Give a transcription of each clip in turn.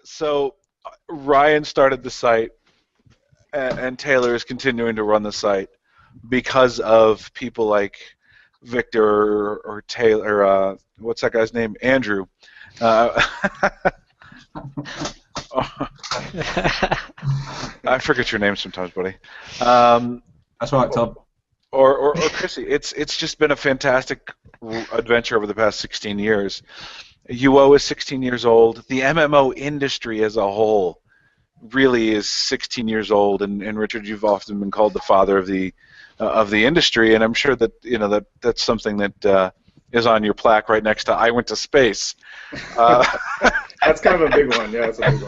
So Ryan started the site, and Taylor is continuing to run the site because of people like Victor or Taylor. What's that guy's name? Andrew. Uh, I forget your name sometimes, buddy. That's right, Tom. Or Chrissy. It's just been a fantastic adventure over the past 16 years. UO is 16 years old. The MMO industry as a whole really is 16 years old, and Richard, you've often been called the father of the industry, and I'm sure that that's something that is on your plaque right next to "I went to space." That's kind of a big one. Yeah, that's a big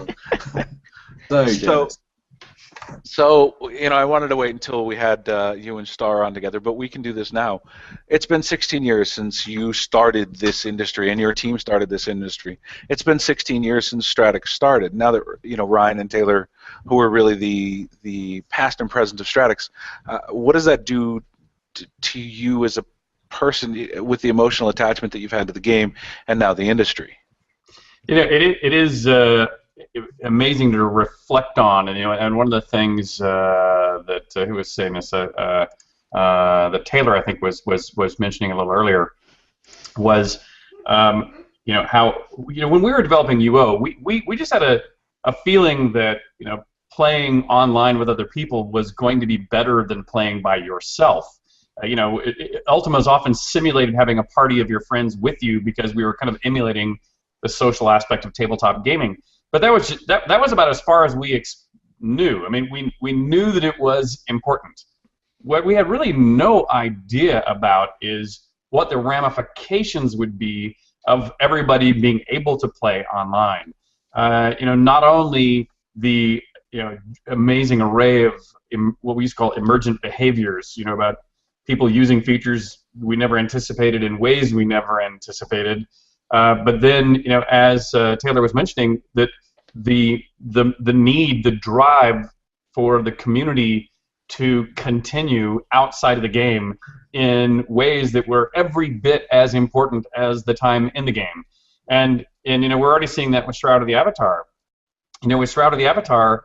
one. So I wanted to wait until we had you and Starr on together, but we can do this now. It's been 16 years since you started this industry and your team started this industry. It's been 16 years since Stratics started. Now that Ryan and Taylor, who are really the past and present of Stratics, what does that do to you as a person with the emotional attachment that you've had to the game and now the industry? It is amazing to reflect on, and one of the things that who was saying this, that Taylor I think was mentioning a little earlier, was how when we were developing UO, we just had a feeling that playing online with other people was going to be better than playing by yourself. Ultima is often simulated having a party of your friends with you because we were kind of emulating the social aspect of tabletop gaming. But that was about as far as we knew. I mean, we knew that it was important. What we had really no idea about is what the ramifications would be of everybody being able to play online. Not only the amazing array of what we used to call emergent behaviors, about people using features we never anticipated in ways we never anticipated. But then, as Taylor was mentioning, that the need, the drive for the community to continue outside of the game in ways that were every bit as important as the time in the game, and we're already seeing that with Shroud of the Avatar. With Shroud of the Avatar,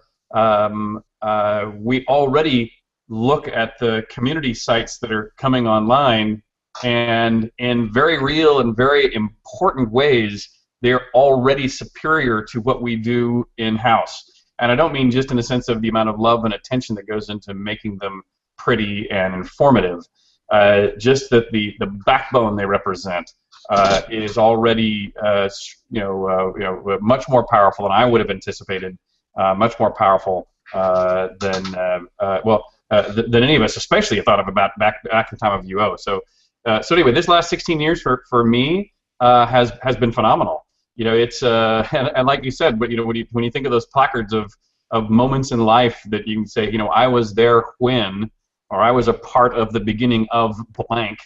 we already look at the community sites that are coming online, and in very real and very important ways, they're already superior to what we do in-house. And I don't mean just in the sense of the amount of love and attention that goes into making them pretty and informative. Just that the backbone they represent is already much more powerful than I would have anticipated. Much more powerful than any of us, especially thought of about back at the time of UO. So anyway, this last 16 years for me has been phenomenal. It's and like you said, but when you think of those placards of moments in life that you can say, I was there when, or I was a part of the beginning of blank.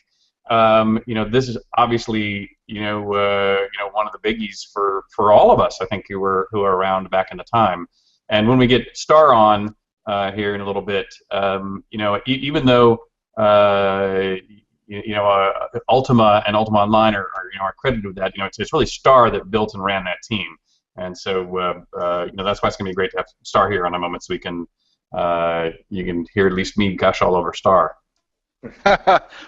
This is obviously one of the biggies for all of us, I think, who were around back in the time. And when we get Starr on here in a little bit, even though Ultima and Ultima Online are credited with that. It's really Starr that built and ran that team, and so that's why it's gonna be great to have Starr here on a moment, so we can you can hear at least me gush all over Starr.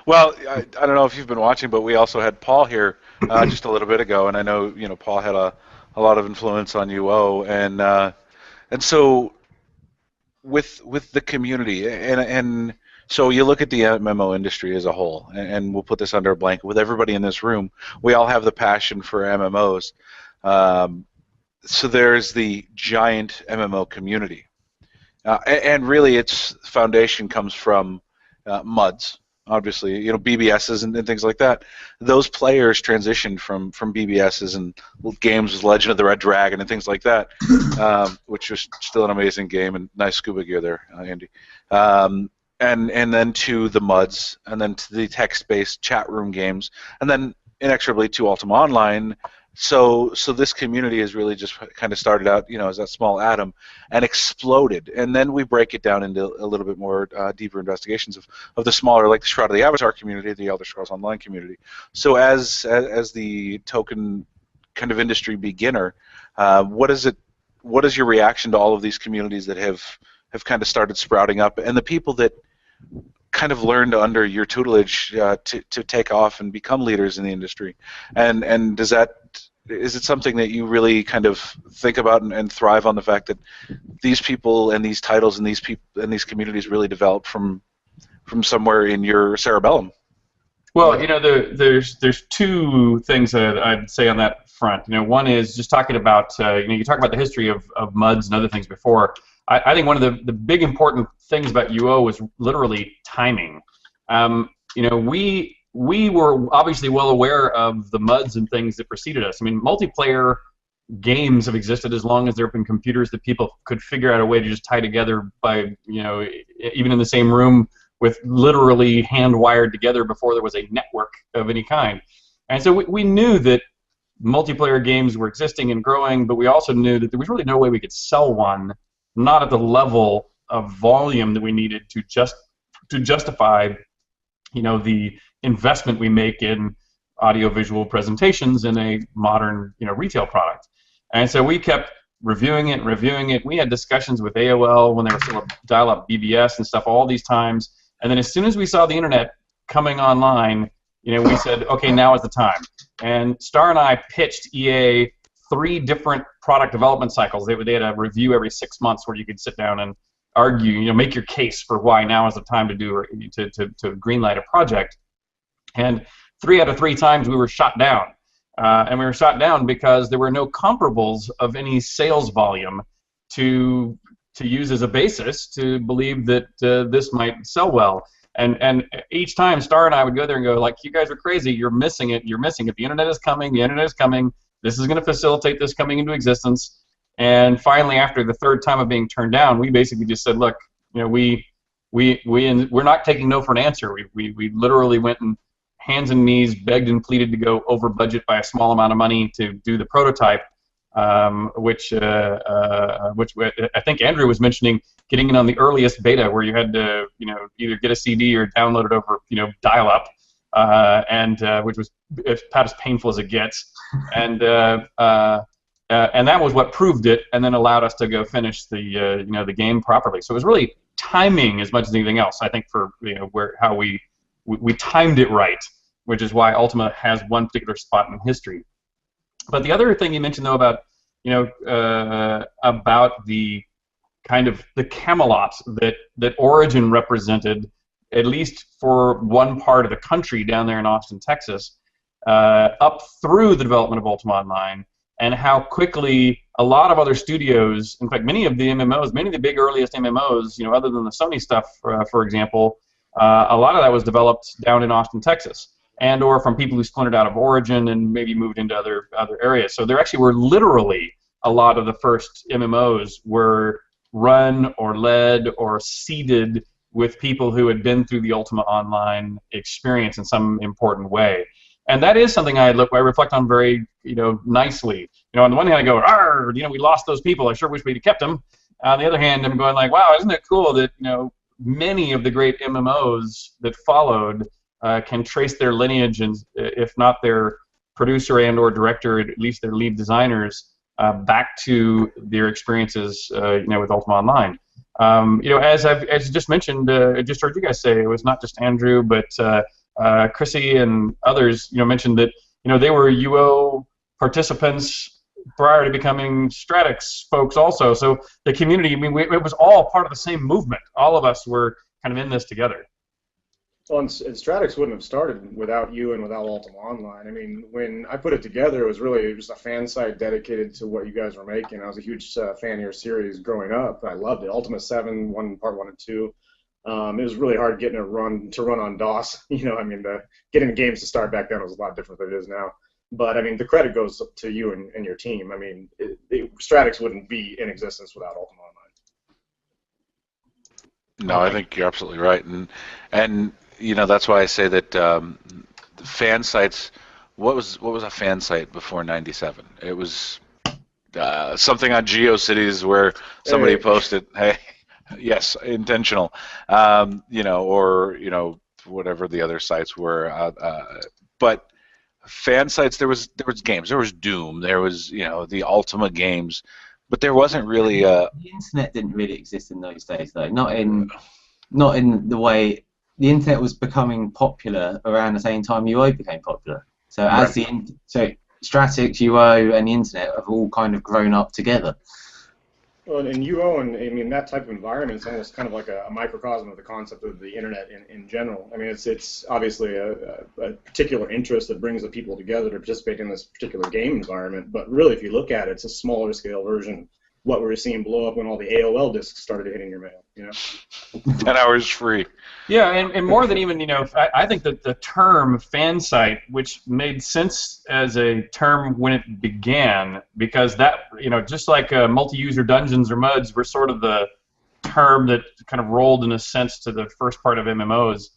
Well, I don't know if you've been watching, but we also had Paul here just a little bit ago, and I know Paul had a lot of influence on UO, and so with the community and. So you look at the MMO industry as a whole, and we'll put this under a blanket. With everybody in this room, we all have the passion for MMOs. So there's the giant MMO community. And really its foundation comes from MUDs, obviously, BBSs and things like that. Those players transitioned from BBSs and games with Legend of the Red Dragon and things like that, which was still an amazing game, and nice scuba gear there, Andy. And then to the MUDs, and then to the text-based chat room games, and then inexorably to Ultima Online. So this community has really just kind of started out, as that small atom, and exploded. And then we break it down into a little bit more deeper investigations of the smaller, like the Shroud of the Avatar community, the Elder Scrolls Online community. So as the token kind of industry beginner, what does it what is your reaction to all of these communities that have kind of started sprouting up, and the people that kind of learned under your tutelage to take off and become leaders in the industry? And is it something that you really kind of think about and thrive on, the fact that these people and these titles and these people and these communities really developed from somewhere in your cerebellum? Well, there's two things that I'd say on that front. One is just talking about, you talk about the history of MUDs and other things before. I think one of the big important things about UO was literally timing. We were obviously well aware of the MUDs and things that preceded us. I mean, multiplayer games have existed as long as there have been computers that people could figure out a way to just tie together by, even in the same room, with literally hand-wired together before there was a network of any kind. And so we knew that multiplayer games were existing and growing, but we also knew that there was really no way we could sell one, not at the level of volume that we needed to justify, the investment we make in audio-visual presentations in a modern, retail product. And so we kept reviewing it. We had discussions with AOL when they were still dial-up BBS and stuff all these times. And then as soon as we saw the internet coming online, we said, okay, now is the time. And Starr and I pitched EA 3 different product development cycles. They had a review every 6 months where you could sit down and argue, make your case for why now is the time to greenlight a project. And 3 out of 3 times we were shot down. And we were shot down because there were no comparables of any sales volume to use as a basis to believe that this might sell well. And each time Starr and I would go there and go, like, you guys are crazy, you're missing it. The internet is coming, this is going to facilitate this coming into existence. And finally, after the 3rd time of being turned down, we basically just said, look, we're not taking no for an answer. We literally went and hands and knees begged and pleaded to go over budget by a small amount of money to do the prototype. Which I think Andrew was mentioning, getting in on the earliest beta where you had to, either get a CD or download it over, dial-up, and which was about as painful as it gets, and that was what proved it, and then allowed us to go finish the, the game properly. So it was really timing as much as anything else. I think for how we timed it right, which is why Ultima has one particular spot in history. But the other thing you mentioned, though, about about the kind of the Camelot that Origin represented, at least for one part of the country down there in Austin, Texas, up through the development of Ultima Online, and how quickly a lot of other studios, in fact, many of the MMOs, many of the big earliest MMOs, other than the Sony stuff, for example, a lot of that was developed down in Austin, Texas, and or from people who splintered out of Origin and maybe moved into other areas. So there actually were literally a lot of the first MMOs were run or led or seeded with people who had been through the Ultima Online experience in some important way. And that is something I reflect on very, nicely. On the one hand, I go, "Arr, we lost those people. I sure wish we'd have kept them." On the other hand, I'm going like, "Wow, isn't it cool that many of the great MMOs that followed can trace their lineage, and if not their producer and or director, at least their lead designers, back to their experiences, with Ultima Online." As I just mentioned, I just heard you guys say, it was not just Andrew, but Chrissy and others, mentioned that they were UO participants prior to becoming Stratics folks also. So the community, it was all part of the same movement. All of us were kind of in this together. Well, and Stratics wouldn't have started without you and without Ultima Online. I mean, when I put it together, it was just a fan site dedicated to what you guys were making. I was a huge fan of your series growing up. I loved it. Ultima 7, part 1 and 2. It was really hard getting it to run on DOS. Getting games to start back then was a lot different than it is now. But the credit goes to you and your team. Stratics wouldn't be in existence without Ultima Online. No, I think you're absolutely right, and that's why I say that fan sites. What was a fan site before '97? It was something on GeoCities where somebody posted, "Hey, yes, intentional," or whatever the other sites were. But fan sites, there was games. There was Doom. There was the Ultima games. But there wasn't really a... The internet didn't really exist in those days, though. Not in the way the internet was becoming popular around the same time UO became popular. So as so Stratics, UO, and the internet have all kind of grown up together. Well, and UO, and I mean that type of environment is almost kind of like a microcosm of the concept of the internet in general. I mean, it's obviously a particular interest that brings the people together to participate in this particular game environment. But really, if you look at it, it's a smaller scale version of what we were seeing blow up when all the AOL discs started hitting your mail. You know, 10 hours free. Yeah, and more than even, I think that the term fan site, which made sense as a term when it began, because that, just like multi-user dungeons or MUDs were sort of the term that kind of rolled in a sense to the first part of MMOs.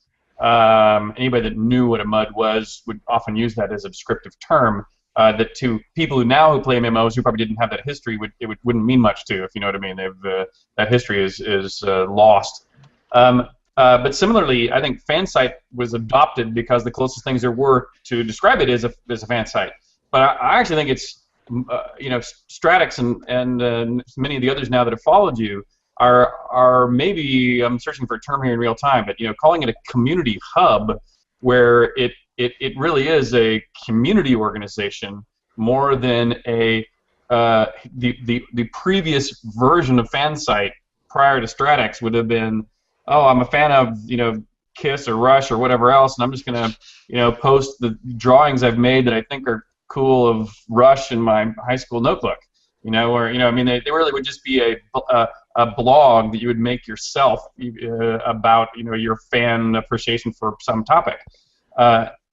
Anybody that knew what a MUD was would often use that as a descriptive term. That to people who play MMOs who probably didn't have that history, wouldn't mean much to, if you know what I mean. That history is lost. But similarly, I think fan site was adopted because the closest things there were to describe it is a fan site. But I actually think it's, Stratics and many of the others now that have followed you are maybe, I'm searching for a term here in real time, but calling it a community hub, where it really is a community organization more than the previous version of fan site prior to Stratics would have been, oh, I'm a fan of Kiss or Rush or whatever else, and I'm just gonna post the drawings I've made that I think are cool of Rush in my high school notebook, or I mean they really would just be a blog that you would make yourself about your fan appreciation for some topic.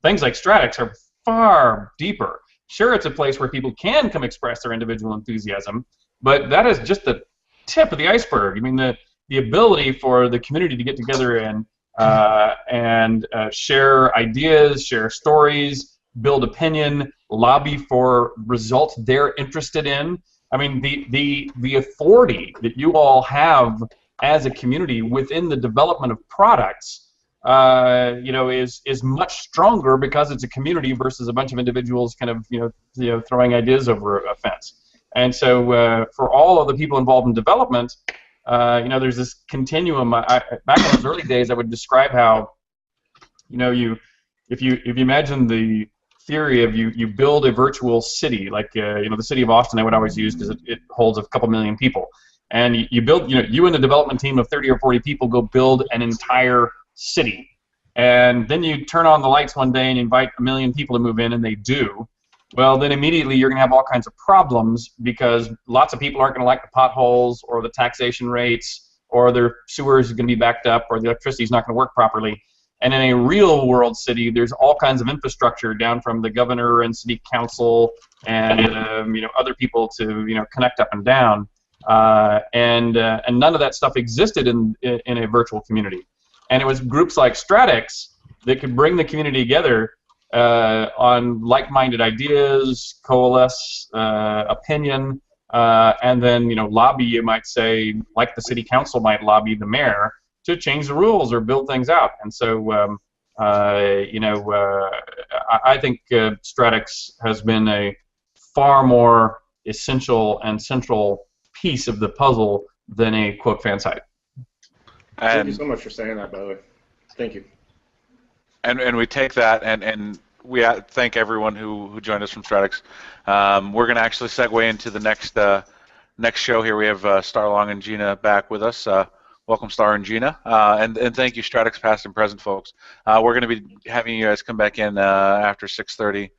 Things like Stratics are far deeper. Sure, it's a place where people can come express their individual enthusiasm, but that is just the tip of the iceberg. I mean, the ability for the community to get together and share ideas, share stories, build opinion, lobby for results they're interested in. I mean, the authority that you all have as a community within the development of products, is much stronger because it's a community versus a bunch of individuals kind of throwing ideas over a fence. And so for all of the people involved in development, there's this continuum. Back in those early days, I would describe how, if you imagine the theory of you build a virtual city, like the city of Austin, I would always use because it holds a couple million people, and you build, you and a development team of 30 or 40 people go build an entire city, and then you turn on the lights one day and invite 1 million people to move in, and they do. Well, then immediately you're going to have all kinds of problems because lots of people aren't going to like the potholes or the taxation rates, or their sewers are going to be backed up, or the electricity is not going to work properly. And in a real world city, there's all kinds of infrastructure down from the governor and city council and other people to connect up and down, and none of that stuff existed in a virtual community. And it was groups like Stratics that could bring the community together on like-minded ideas, coalesce opinion, and then lobby, you might say, like the city council might lobby the mayor to change the rules or build things out. And so I think Stratics has been a far more essential and central piece of the puzzle than a quote fan site. Thank you so much for saying that, by the way. Thank you. And we take that and we thank everyone who joined us from Stratics. We're going to actually segue into the next show here. We have Starr Long and Gina back with us. Welcome, Starr and Gina, and thank you, Stratics past and present folks. We're going to be having you guys come back in after 6:30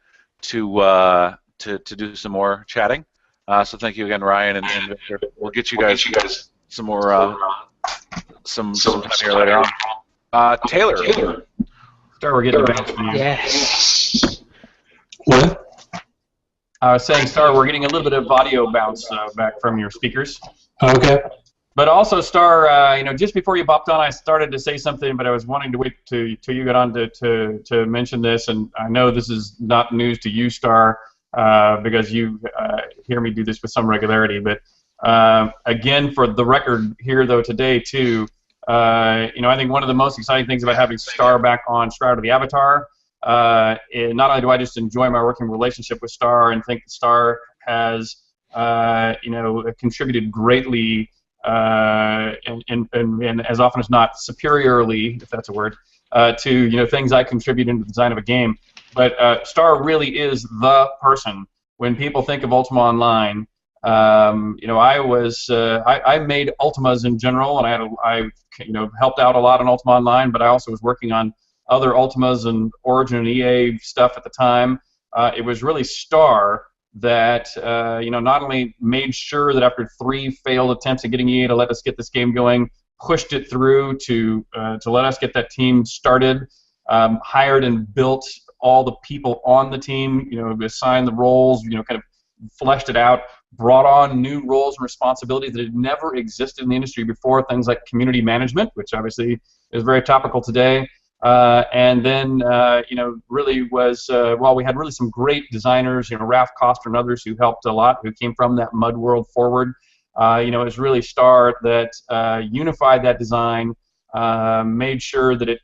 to do some more chatting. So thank you again, Ryan and Victor. We'll get you guys some more some time here later on. Taylor. Starr, we're getting a bounce from you. Yes. What? I was saying, Starr, we're getting a little bit of audio bounce back from your speakers. Okay. But also, Starr, just before you popped on, I started to say something, but I was wanting to wait till you got on to mention this, and I know this is not news to you, Starr, because you hear me do this with some regularity. But again, for the record here, though, today too, I think one of the most exciting things about having Starr back on Shroud of the Avatar, not only do I just enjoy my working relationship with Starr and think that Starr has contributed greatly, and as often as not superiorly, if that's a word, to things I contribute into the design of a game. But Starr really is the person. When people think of Ultima Online, I made Ultimas in general, and I helped out a lot on Ultima Online, but I also was working on other Ultimas and Origin and EA stuff at the time. It was really Starr that not only made sure that after 3 failed attempts at getting EA to let us get this game going, pushed it through to let us get that team started, hired and built all the people on the team, assigned the roles, kind of fleshed it out, brought on new roles and responsibilities that had never existed in the industry before, things like community management, which obviously is very topical today. And then, really was, we had really some great designers, Ralph Koster and others who helped a lot, who came from that mud world forward. It was really Starr that unified that design, made sure that it,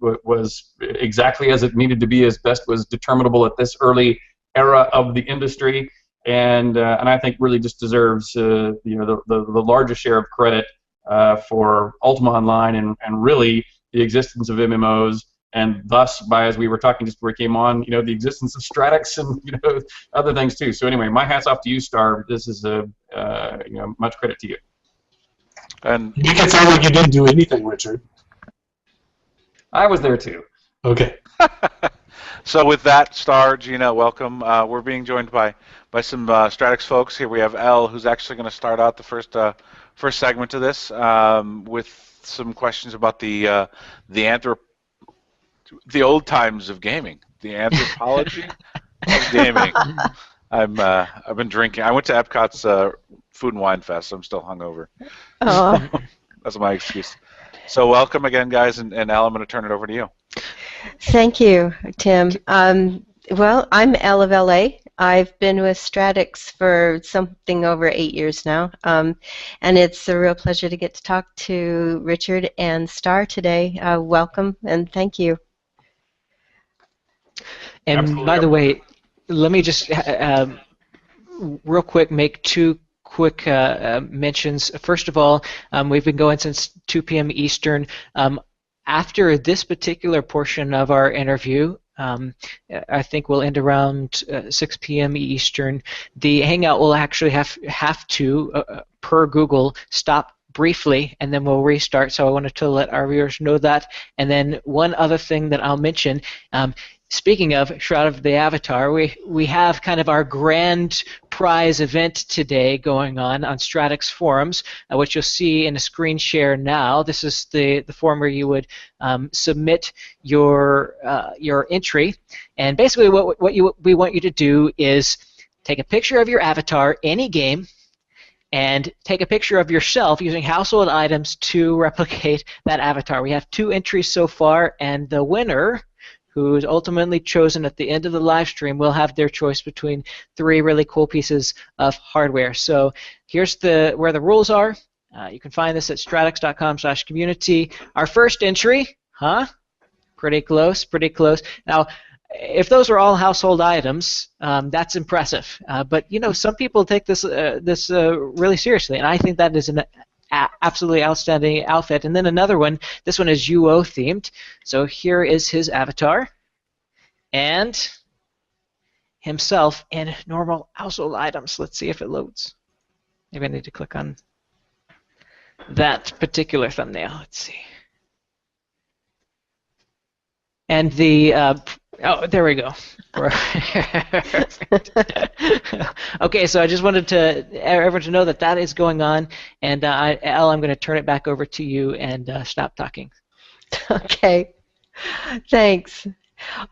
was exactly as it needed to be, as best was determinable at this early era of the industry, and I think really just deserves, the largest share of credit for Ultima Online and really the existence of MMOs, and thus, as we were talking just before we came on, the existence of Stratics and other things too. So anyway, my hat's off to you, Starr. This is much credit to you. And you make it sound like you didn't do anything, Richard. I was there too. Okay. So with that, Starr, Gina, welcome. We're being joined by some Stratics folks. Here we have Elle, who's actually going to start out the first segment of this with some questions about the old times of gaming, the anthropology of gaming. I've been drinking. I went to Epcot's Food and Wine Fest, so I'm still hungover. Oh. That's my excuse. So welcome again, guys, and Elle, I'm going to turn it over to you. Thank you, Tim. Well, I'm Elle of LA. I've been with Stratics for something over 8 years now, and it's a real pleasure to get to talk to Richard and Starr today. Welcome and thank you. And Absolutely. By the way, let me just real quick make 2 quick mentions. First of all, we've been going since 2 p.m. Eastern. After this particular portion of our interview, I think we'll end around 6 p.m. Eastern. The Hangout will actually have to, per Google, stop briefly, and then we'll restart. So I wanted to let our viewers know that. And then one other thing that I'll mention, speaking of Shroud of the Avatar, we have kind of our grand prize event today going on Stratics forums, which you'll see in a screen share now. This is the forum where you would submit your entry, and basically what we want you to do is take a picture of your avatar, any game, and take a picture of yourself using household items to replicate that avatar. We have 2 entries so far, and the winner, who is ultimately chosen at the end of the live stream, will have their choice between 3 really cool pieces of hardware. So here's where the rules are. You can find this at stratics.com/community. Our first entry, pretty close, pretty close. Now, if those are all household items, that's impressive. But some people take this really seriously, and I think that is an absolutely outstanding outfit. And then another one. This one is UO themed. So here is his avatar, and himself in normal household items. Let's see if it loads. Maybe I need to click on that particular thumbnail. Let's see. And the oh, there we go. Okay, so I just wanted everyone to know that is going on, and Elle, I'm going to turn it back over to you and stop talking. Okay, thanks.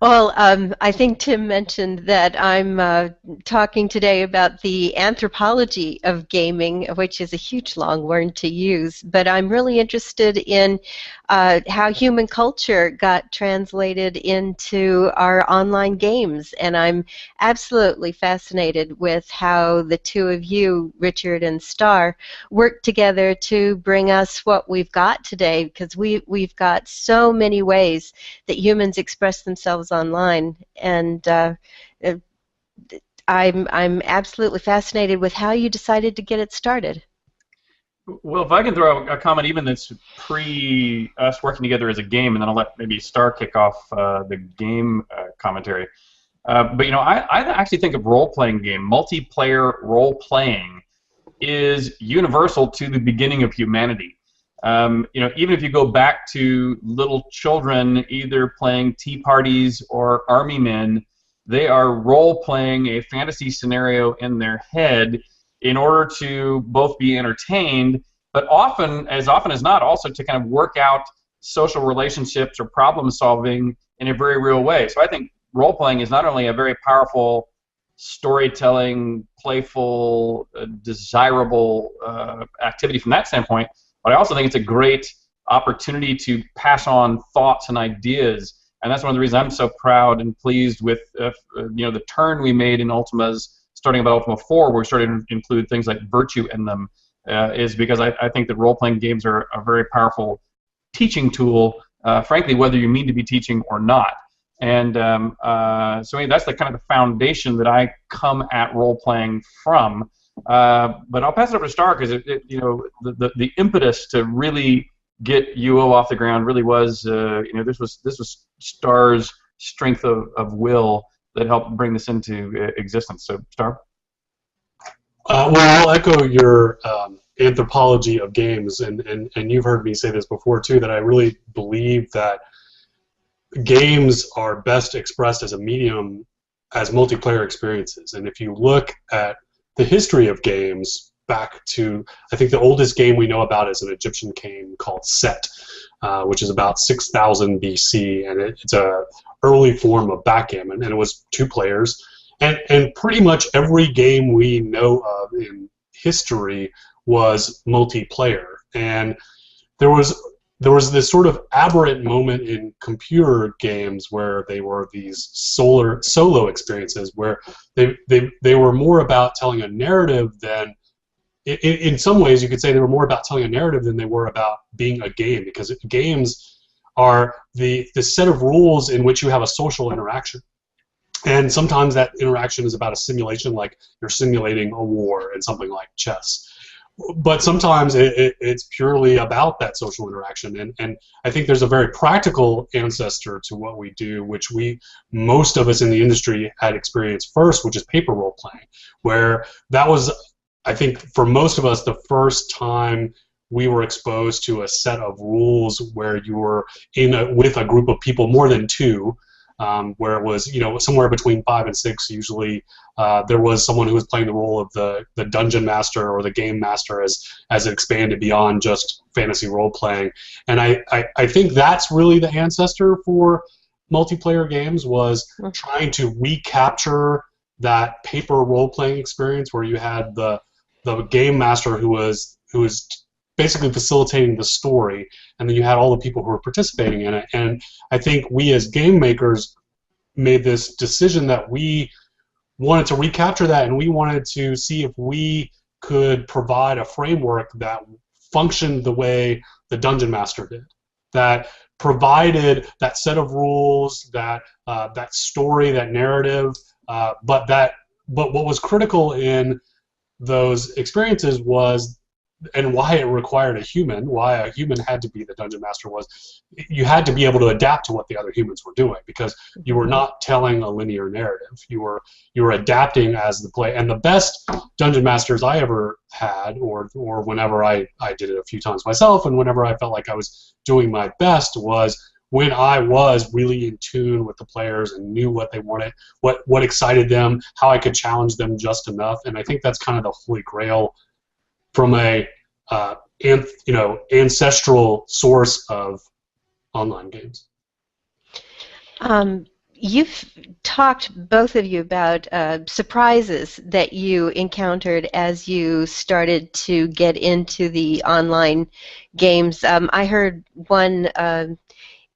Well, I think Tim mentioned that I'm talking today about the anthropology of gaming, which is a huge long word to use, but I'm really interested in how human culture got translated into our online games, and I'm absolutely fascinated with how the 2 of you, Richard and Starr, worked together to bring us what we've got today, because we've got so many ways that humans express themselves online, and I'm absolutely fascinated with how you decided to get it started. Well, if I can throw a comment even that's pre us working together as a game, and then I'll let maybe Starr kick off the game commentary. But I actually think of role-playing game, multiplayer role-playing, is universal to the beginning of humanity. Even if you go back to little children either playing tea parties or army men, they are role-playing a fantasy scenario in their head in order to both be entertained, but often as not, also to kind of work out social relationships or problem solving in a very real way. So I think role-playing is not only a very powerful storytelling, playful, desirable activity from that standpoint, but I also think it's a great opportunity to pass on thoughts and ideas. And that's one of the reasons I'm so proud and pleased with the turn we made in Ultima's, starting about Ultima 4, where we started to include things like virtue in them, is because I think that role-playing games are a very powerful teaching tool, frankly, whether you mean to be teaching or not. And so that's the kind of the foundation that I come at role-playing from. But I'll pass it over to Starr, because the impetus to really get UO off the ground really was this was Starr's strength of will that helped bring this into existence. So, Starr? Well, I'll echo your anthropology of games, and you've heard me say this before too, that I really believe that games are best expressed as a medium as multiplayer experiences. And if you look at the history of games back to, I think the oldest game we know about is an Egyptian game called Set, which is about 6000 BC, and it's a early form of backgammon, and it was 2 players. And pretty much every game we know of in history was multiplayer. And there was this sort of aberrant moment in computer games where they were these solo experiences, where they were more about telling a narrative than, in some ways you could say they were more about telling a narrative than they were about being a game, because games are the set of rules in which you have a social interaction. And sometimes that interaction is about a simulation, like you're simulating a war in something like chess. But sometimes it's purely about that social interaction. And I think there's a very practical ancestor to what we do, which most of us in the industry had experienced first, which is paper role playing, where that was, I think, for most of us, the first time we were exposed to a set of rules where you were with a group of people, more than 2, where it was somewhere between 5 and 6 usually. There was someone who was playing the role of the dungeon master or the game master as it expanded beyond just fantasy role playing. And I think that's really the ancestor for multiplayer games, was trying to recapture that paper role playing experience where you had the game master who was basically facilitating the story, and then you had all the people who were participating in it. And I think we as game makers made this decision that we wanted to recapture that, and we wanted to see if we could provide a framework that functioned the way the Dungeon Master did, that provided that set of rules, that story, that narrative, but what was critical in those experiences was, and why it required a human, why a human had to be the dungeon master, was you had to be able to adapt to what the other humans were doing, because you were not telling a linear narrative. You were adapting as the play. And the best dungeon masters I ever had, or whenever I did it a few times myself, and whenever I felt like I was doing my best, was when I was really in tune with the players and knew what they wanted, what excited them, how I could challenge them just enough. And I think that's kind of the holy grail from a ancestral source of online games. You've talked, both of you, about surprises that you encountered as you started to get into the online games. I heard one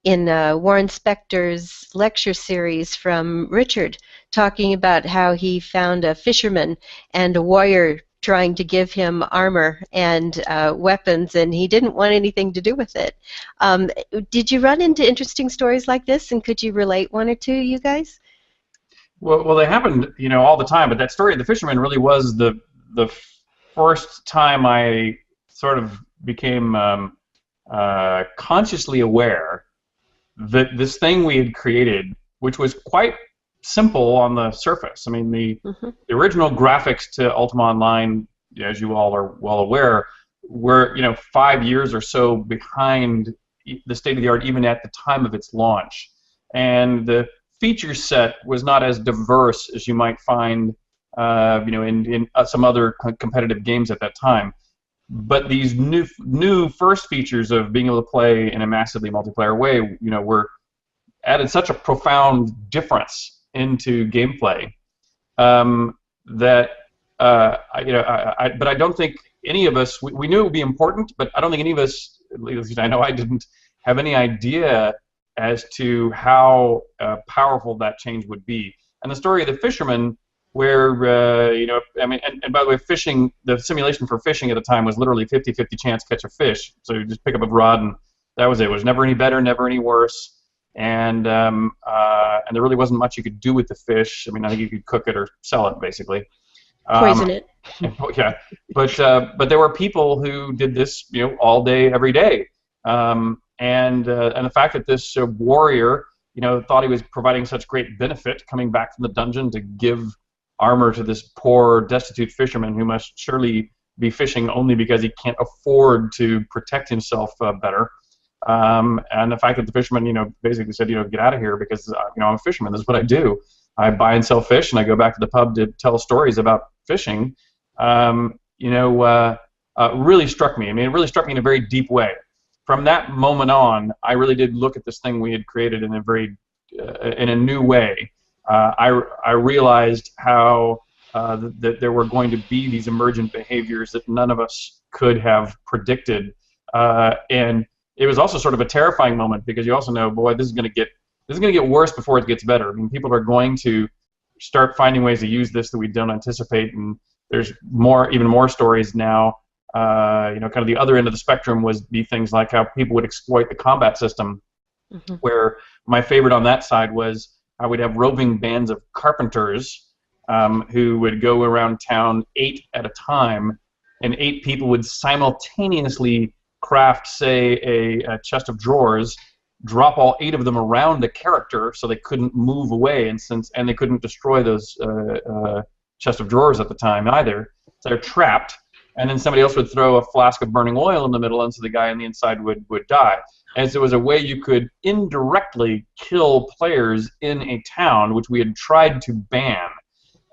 in Warren Spector's lecture series from Richard, talking about how he found a fisherman and a warrior trying to give him armor and weapons, and he didn't want anything to do with it. Did you run into interesting stories like this, and could you relate one or two, you guys? Well, they happened, all the time. But that story of the fisherman really was the first time I sort of became consciously aware that this thing we had created, which was quite simple on the surface. I mean, the original graphics to Ultima Online, as you all are well aware, were 5 years or so behind the state of the art, even at the time of its launch, and the feature set was not as diverse as you might find, in some other competitive games at that time. But these new first features of being able to play in a massively multiplayer way, were added such a profound difference into gameplay that but I don't think any of us, we knew it would be important, but I don't think any of us, at least I know I didn't, have any idea as to how powerful that change would be. And the story of the fisherman, where and by the way, fishing, the simulation for fishing at the time was literally 50-50 chance catch a fish. So you just pick up a rod and that was it. It was never any better, never any worse. And there really wasn't much you could do with the fish. I mean, I think you could cook it or sell it, basically. Poison it. Yeah, but there were people who did this, all day, every day. And the fact that this warrior, thought he was providing such great benefit coming back from the dungeon to give armor to this poor, destitute fisherman who must surely be fishing only because he can't afford to protect himself better. And the fact that the fisherman, basically said, get out of here because, I'm a fisherman. This is what I do. I buy and sell fish, and I go back to the pub to tell stories about fishing. Really struck me. I mean, it really struck me in a very deep way. From that moment on, I really did look at this thing we had created in a new way. I realized how that there were going to be these emergent behaviors that none of us could have predicted, and it was also sort of a terrifying moment because you also know, boy, this is going to get worse before it gets better. I mean, people are going to start finding ways to use this that we don't anticipate, and there's even more stories now. Kind of the other end of the spectrum would be things like how people would exploit the combat system, where my favorite on that side was I would have roving bands of carpenters who would go around town 8 at a time, and 8 people would simultaneously craft, say, a chest of drawers, drop all 8 of them around the character so they couldn't move away, and they couldn't destroy those chest of drawers at the time either. So they're trapped, and then somebody else would throw a flask of burning oil in the middle, and so the guy on the inside would die. As it was a way you could indirectly kill players in a town, which we had tried to ban.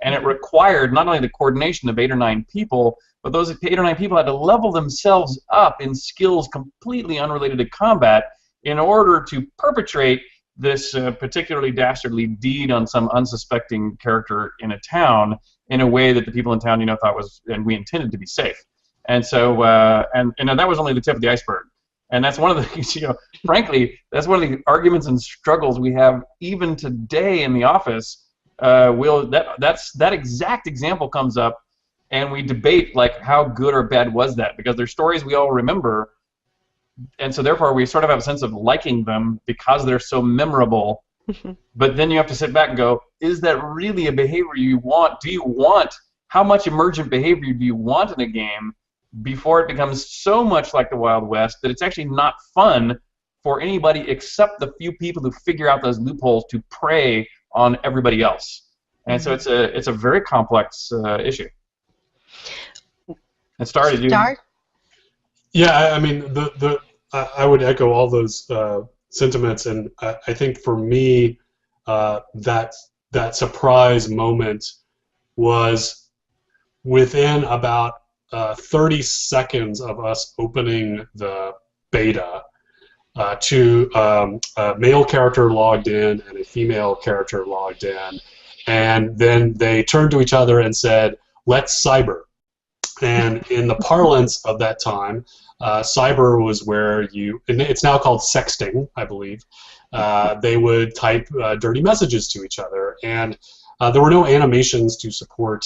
And it required not only the coordination of 8 or 9 people, but those 8 or 9 people had to level themselves up in skills completely unrelated to combat in order to perpetrate this particularly dastardly deed on some unsuspecting character in a town in a way that the people in town, thought was, and we intended to be safe. And so, and that was only the tip of the iceberg. And that's one of the, frankly, that's one of the arguments and struggles we have even today in the office. That exact example comes up, and we debate like how good or bad was that, because they're stories we all remember, and so therefore we sort of have a sense of liking them because they're so memorable. But then you have to sit back and go, is that really a behavior you want? How much emergent behavior do you want in a game before it becomes so much like the Wild West that it's actually not fun for anybody except the few people who figure out those loopholes to prey on everybody else? And so it's a very complex issue. And Starr, did you? Starr? Yeah, I mean, I would echo all those sentiments, and I think for me, that surprise moment was within about 30 seconds of us opening the beta to a male character logged in and a female character logged in, and then they turned to each other and said, "Let's cyber." And in the parlance of that time, cyber was where it's now called sexting, I believe. They would type dirty messages to each other, and there were no animations to support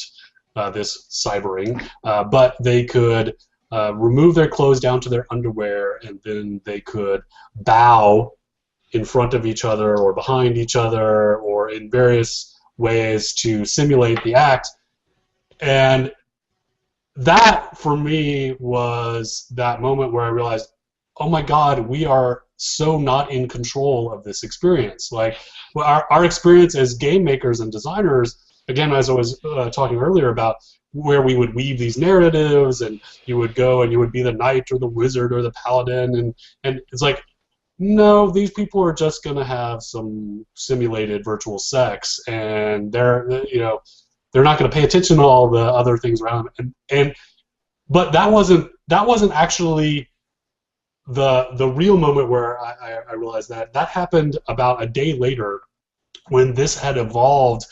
this cybering, but they could remove their clothes down to their underwear, and then they could bow in front of each other or behind each other or in various ways to simulate the act. And that, for me, was that moment where I realized, oh my God, we are so not in control of this experience. Like, our experience as game makers and designers, again, as I was talking earlier about, where we would weave these narratives, and you would go and you would be the knight or the wizard or the paladin, and it's like, no, these people are just going to have some simulated virtual sex, and they're not going to pay attention to all the other things around them. But that wasn't actually the real moment where I realized that happened about a day later, when this had evolved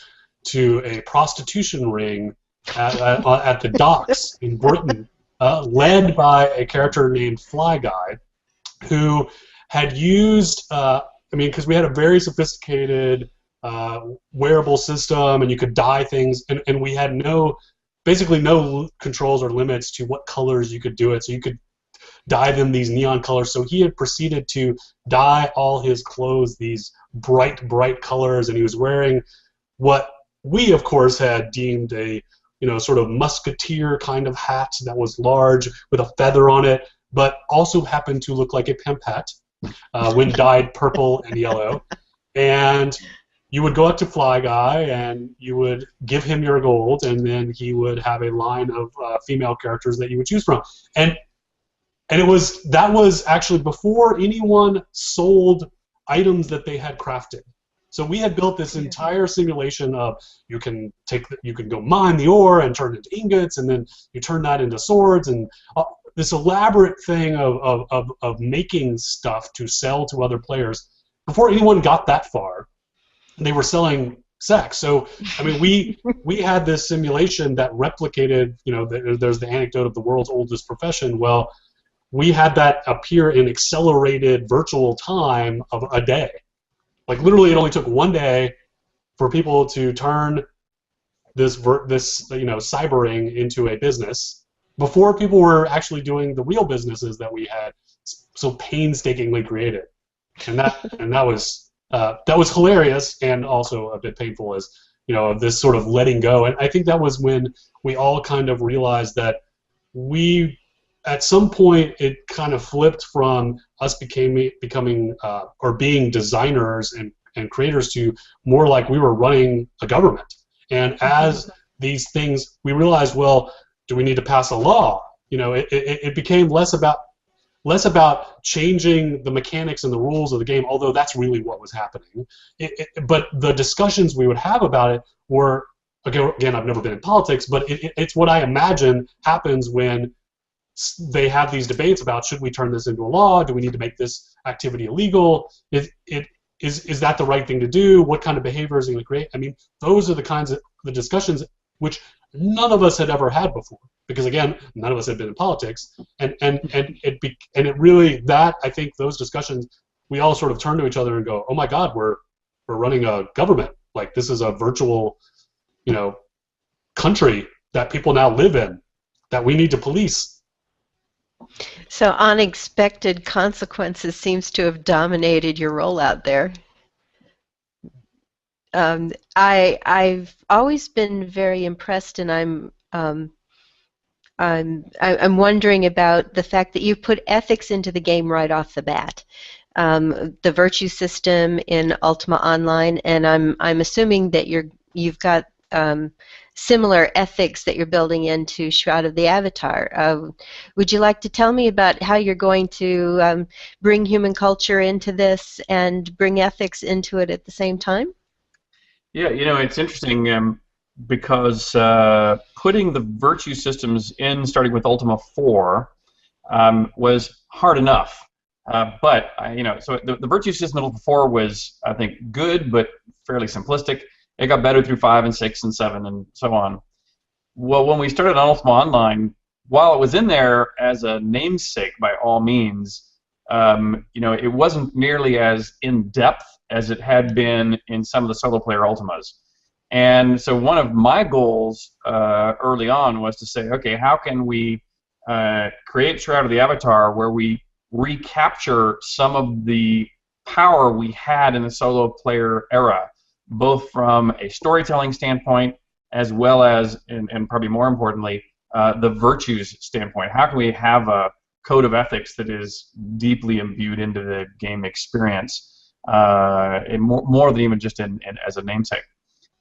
to a prostitution ring at the docks in Britain, led by a character named Fly Guy, who had used, because we had a very sophisticated wearable system, and you could dye things, and we had basically no controls or limits to what colors you could do it, so you could dye them these neon colors. So he had proceeded to dye all his clothes these bright colors, and he was wearing what we, of course, had deemed a sort of musketeer kind of hat that was large with a feather on it, but also happened to look like a pimp hat when dyed purple and yellow. And you would go up to Fly Guy and you would give him your gold, and then he would have a line of female characters that you would choose from. And that was actually before anyone sold items that they had crafted. So we had built this entire simulation of you can go mine the ore and turn it into ingots, and then you turn that into swords, and this elaborate thing of making stuff to sell to other players. Before anyone got that far, they were selling sex. So we had this simulation that replicated, there's the anecdote of the world's oldest profession. Well, we had that appear in accelerated virtual time of a day. Like, literally, it only took one day for people to turn this cybering into a business, before people were actually doing the real businesses that we had so painstakingly created. And that was hilarious, and also a bit painful, as this sort of letting go. And I think that was when we all kind of realized that at some point, it kind of flipped from us becoming or being designers and creators to more like we were running a government. And as these things, we realized, well, do we need to pass a law? It became less about changing the mechanics and the rules of the game, although that's really what was happening. But the discussions we would have about it were, again, I've never been in politics, but it's what I imagine happens when they have these debates about, should we turn this into a law? Do we need to make this activity illegal? Is that the right thing to do? What kind of behavior is it going to create? Those are the kinds of the discussions which none of us had ever had before, because, again, none of us had been in politics, and it really, that, I think, those discussions, we all sort of turn to each other and go, oh my God, we're running a government. Like, this is a virtual, country that people now live in that we need to police. So unexpected consequences seems to have dominated your rollout there. I've always been very impressed, and I'm wondering about the fact that you've put ethics into the game right off the bat. The virtue system in Ultima Online, and I'm assuming that you've got similar ethics that you're building into Shroud of the Avatar. Would you like to tell me about how you're going to bring human culture into this and bring ethics into it at the same time? Yeah, it's interesting because putting the virtue systems in, starting with Ultima 4, was hard enough. But so the virtue system in Ultima 4 was, I think, good but fairly simplistic. It got better through 5 and 6 and 7 and so on. Well, when we started on Ultima Online, while it was in there as a namesake by all means, it wasn't nearly as in-depth as it had been in some of the solo-player Ultimas. And so one of my goals early on was to say, okay, how can we create Shroud of the Avatar where we recapture some of the power we had in the solo-player era, both from a storytelling standpoint as well as, and probably more importantly, the virtues standpoint. How can we have a code of ethics that is deeply imbued into the game experience, and more than even just as a namesake?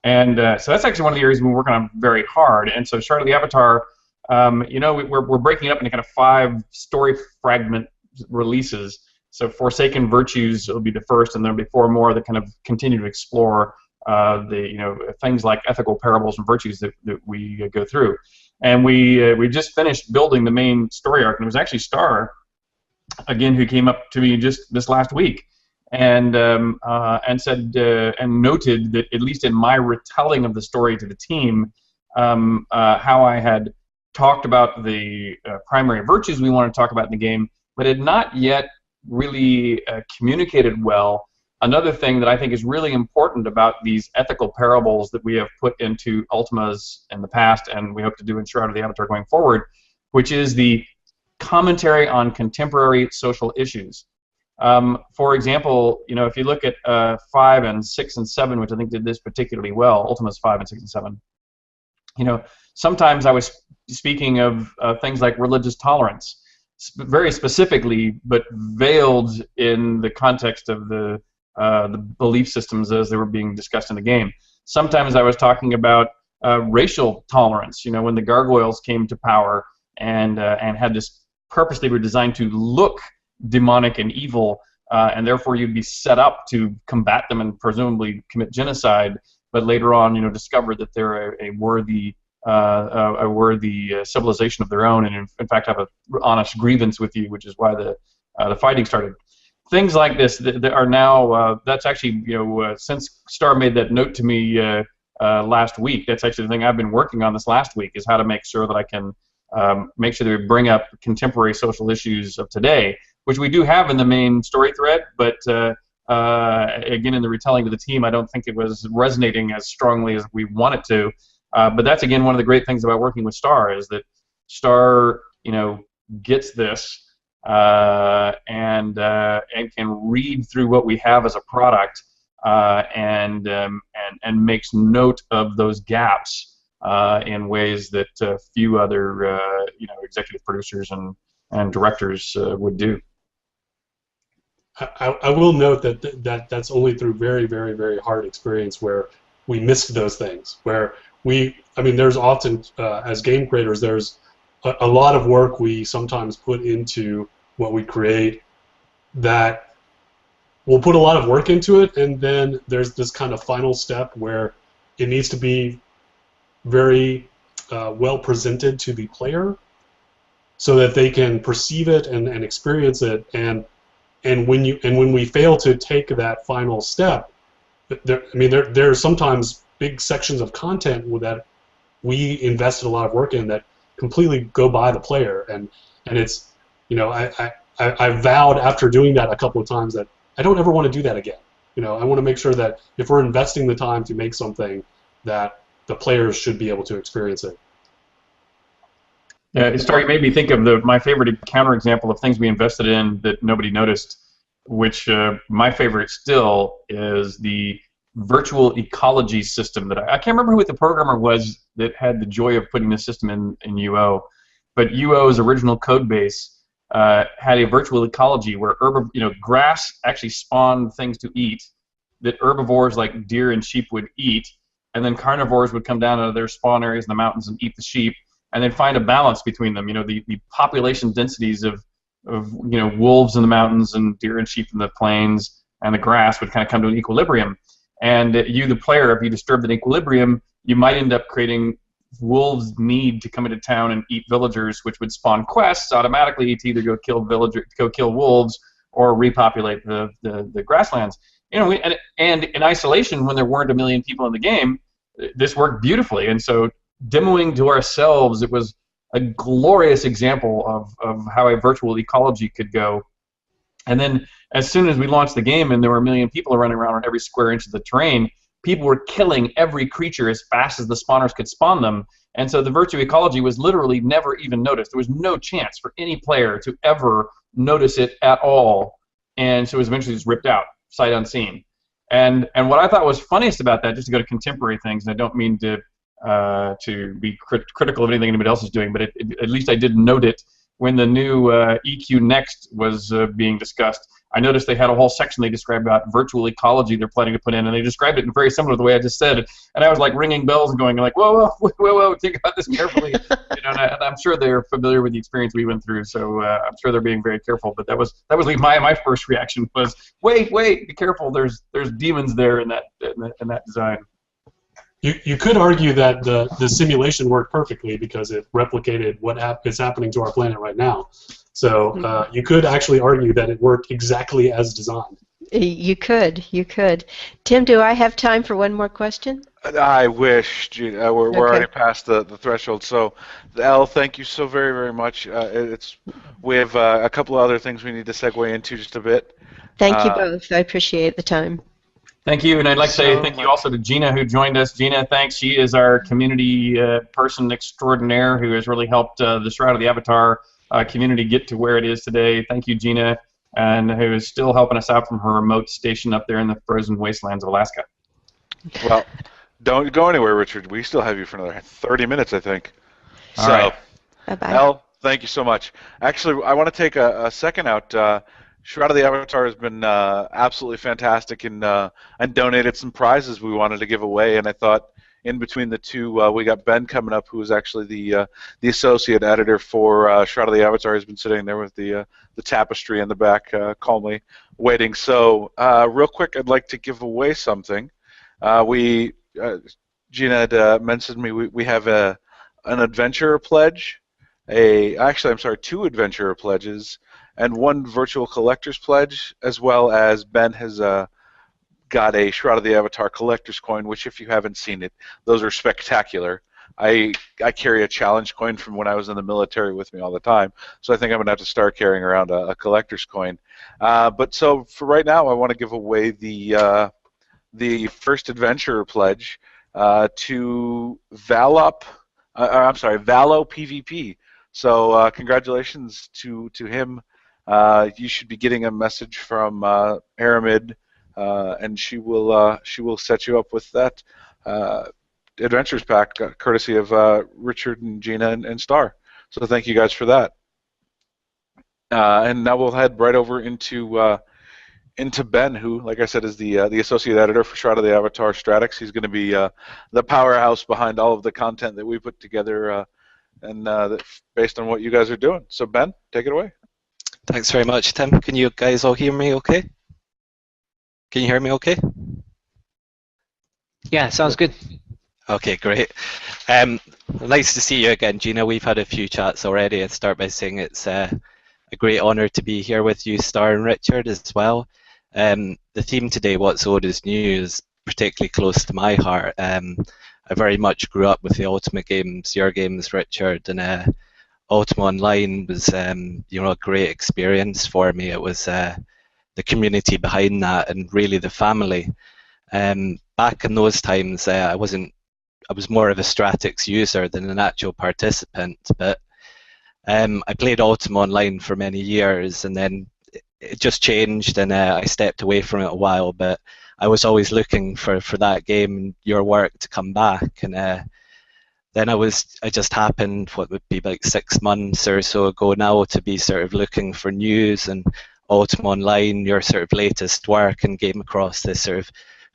And so that's actually one of the areas we're working on very hard. And so Shroud of the Avatar, we're breaking it up into kind of 5 story fragment releases. So Forsaken Virtues will be the first, and there'll be 4 more that kind of continue to explore things like ethical parables and virtues that we go through. And we just finished building the main story arc, and it was actually Starr, again, who came up to me just this last week and said and noted that, at least in my retelling of the story to the team, how I had talked about the primary virtues we want to talk about in the game, but had not yet really communicated well another thing that I think is really important about these ethical parables that we have put into Ultimas in the past, and we hope to do in Shroud of the Avatar going forward, which is the commentary on contemporary social issues. For example, if you look at 5 and 6 and 7, which I think did this particularly well, Ultimas 5 and 6 and 7, sometimes I was speaking of things like religious tolerance, very specifically, but veiled in the context of the belief systems as they were being discussed in the game. Sometimes I was talking about racial tolerance, when the gargoyles came to power and had this purposely were designed to look demonic and evil, and therefore you'd be set up to combat them and presumably commit genocide, but later on, discover that they're a worthy civilization of their own, and in fact have an honest grievance with you, which is why the fighting started. Things like this that are now, that's actually, since Starr made that note to me last week, that's actually the thing I've been working on this last week, is how to make sure that I can make sure that we bring up contemporary social issues of today, which we do have in the main story thread, but again, in the retelling to the team, I don't think it was resonating as strongly as we want it to. But that's, again, one of the great things about working with Starr, is that Starr, gets this and can read through what we have as a product and makes note of those gaps in ways that few other executive producers and directors would do. I will note that's only through very, very, very hard experience where we missed those things. Where there's often, as game creators, there's a lot of work we sometimes put into what we create that we'll put a lot of work into it, and then there's this kind of final step where it needs to be very well presented to the player so that they can perceive it and experience it, and when we fail to take that final step, there are sometimes big sections of content that we invested a lot of work in that completely go by the player, and it's, I vowed after doing that a couple of times that I don't ever want to do that again. I want to make sure that if we're investing the time to make something, that the players should be able to experience it. Yeah, Starr, you made me think of my favorite counterexample of things we invested in that nobody noticed, which my favorite still is the virtual ecology system that I can't remember who the programmer was that had the joy of putting this system in UO, but UO's original code base had a virtual ecology where grass actually spawned things to eat that herbivores like deer and sheep would eat, and then carnivores would come down out of their spawn areas in the mountains and eat the sheep, and then find a balance between them. The population densities of wolves in the mountains and deer and sheep in the plains, and the grass would kind of come to an equilibrium. And you, the player, if you disturb that equilibrium, you might end up creating wolves' need to come into town and eat villagers, which would spawn quests automatically to either go kill wolves, or repopulate the grasslands. And in isolation, when there weren't a million people in the game, this worked beautifully. And so, demoing to ourselves, it was a glorious example of how a virtual ecology could go. And then, as soon as we launched the game and there were a million people running around on every square inch of the terrain, people were killing every creature as fast as the spawners could spawn them. And so the virtual ecology was literally never even noticed. There was no chance for any player to ever notice it at all. And so it was eventually just ripped out, sight unseen. And what I thought was funniest about that, just to go to contemporary things, and I don't mean to be critical of anything anybody else is doing, but at least I did note it when the new EQ Next was being discussed. I noticed they had a whole section they described about virtual ecology they're planning to put in, and they described it in very similar to the way I just said it. And I was like ringing bells and going like, whoa, think about this carefully. And I'm sure they're familiar with the experience we went through, so I'm sure they're being very careful. But that was my first reaction was, wait, be careful. There's demons there in that design. You could argue that the simulation worked perfectly because it replicated what is happening to our planet right now. So you could actually argue that it worked exactly as designed. You could. Tim, do I have time for one more question? I wish, Gina. We're already past the threshold. So, Elle, thank you so very, very much. We have a couple of other things we need to segue into just a bit. Thank you both. I appreciate the time. Thank you, and I'd like to say thank you also to Gina who joined us. Gina, thanks. She is our community person extraordinaire who has really helped the Shroud of the Avatar community get to where it is today. Thank you, Gina, and who is still helping us out from her remote station up there in the frozen wastelands of Alaska. Well, don't go anywhere, Richard. We still have you for another 30 minutes, I think. All right. Bye-bye. Elle, thank you so much. Actually, I want to take a second out. Shroud of the Avatar has been absolutely fantastic and donated some prizes we wanted to give away. And I thought in between the two, we got Ben coming up, who is actually the associate editor for Shroud of the Avatar. He's been sitting there with the tapestry in the back, calmly waiting. So real quick, I'd like to give away something. Gina had mentioned me. We have an adventurer pledge. Actually, I'm sorry, 2 adventurer pledges. And 1 virtual collector's pledge, as well as Ben has got a Shroud of the Avatar collector's coin, which if you haven't seen it, those are spectacular. I carry a challenge coin from when I was in the military with me all the time, so I think I'm going to have to start carrying around a collector's coin. But so for right now, I want to give away the first adventurer pledge to Valo PvP. So congratulations to him. You should be getting a message from Aramid, and she will set you up with that Adventures Pack, courtesy of Richard and Gina and Starr. So thank you guys for that. And now we'll head right over into Ben, who, like I said, is the associate editor for Shroud of the Avatar Stratics. He's going to be the powerhouse behind all of the content that we put together, and based on what you guys are doing. So Ben, take it away. Thanks very much, Tim. Can you guys all hear me okay? Can you hear me okay? Yeah, sounds good. Okay, great. Nice to see you again, Gina. We've had a few chats already. I'd start by saying it's a great honour to be here with you, Starr and Richard, as well. The theme today, What's Old is New, is particularly close to my heart. I very much grew up with the Ultima games, your games, Richard, and Ultima Online was a great experience for me. It was the community behind that and really the family. Back in those times, I was more of a Stratics user than an actual participant, but I played Ultima Online for many years, and then it just changed, and I stepped away from it a while. But I was always looking for that game and your work to come back, and then I just happened, what would be like 6 months or so ago now, to be sort of looking for news and Ultima Online, your sort of latest work, and came across this sort of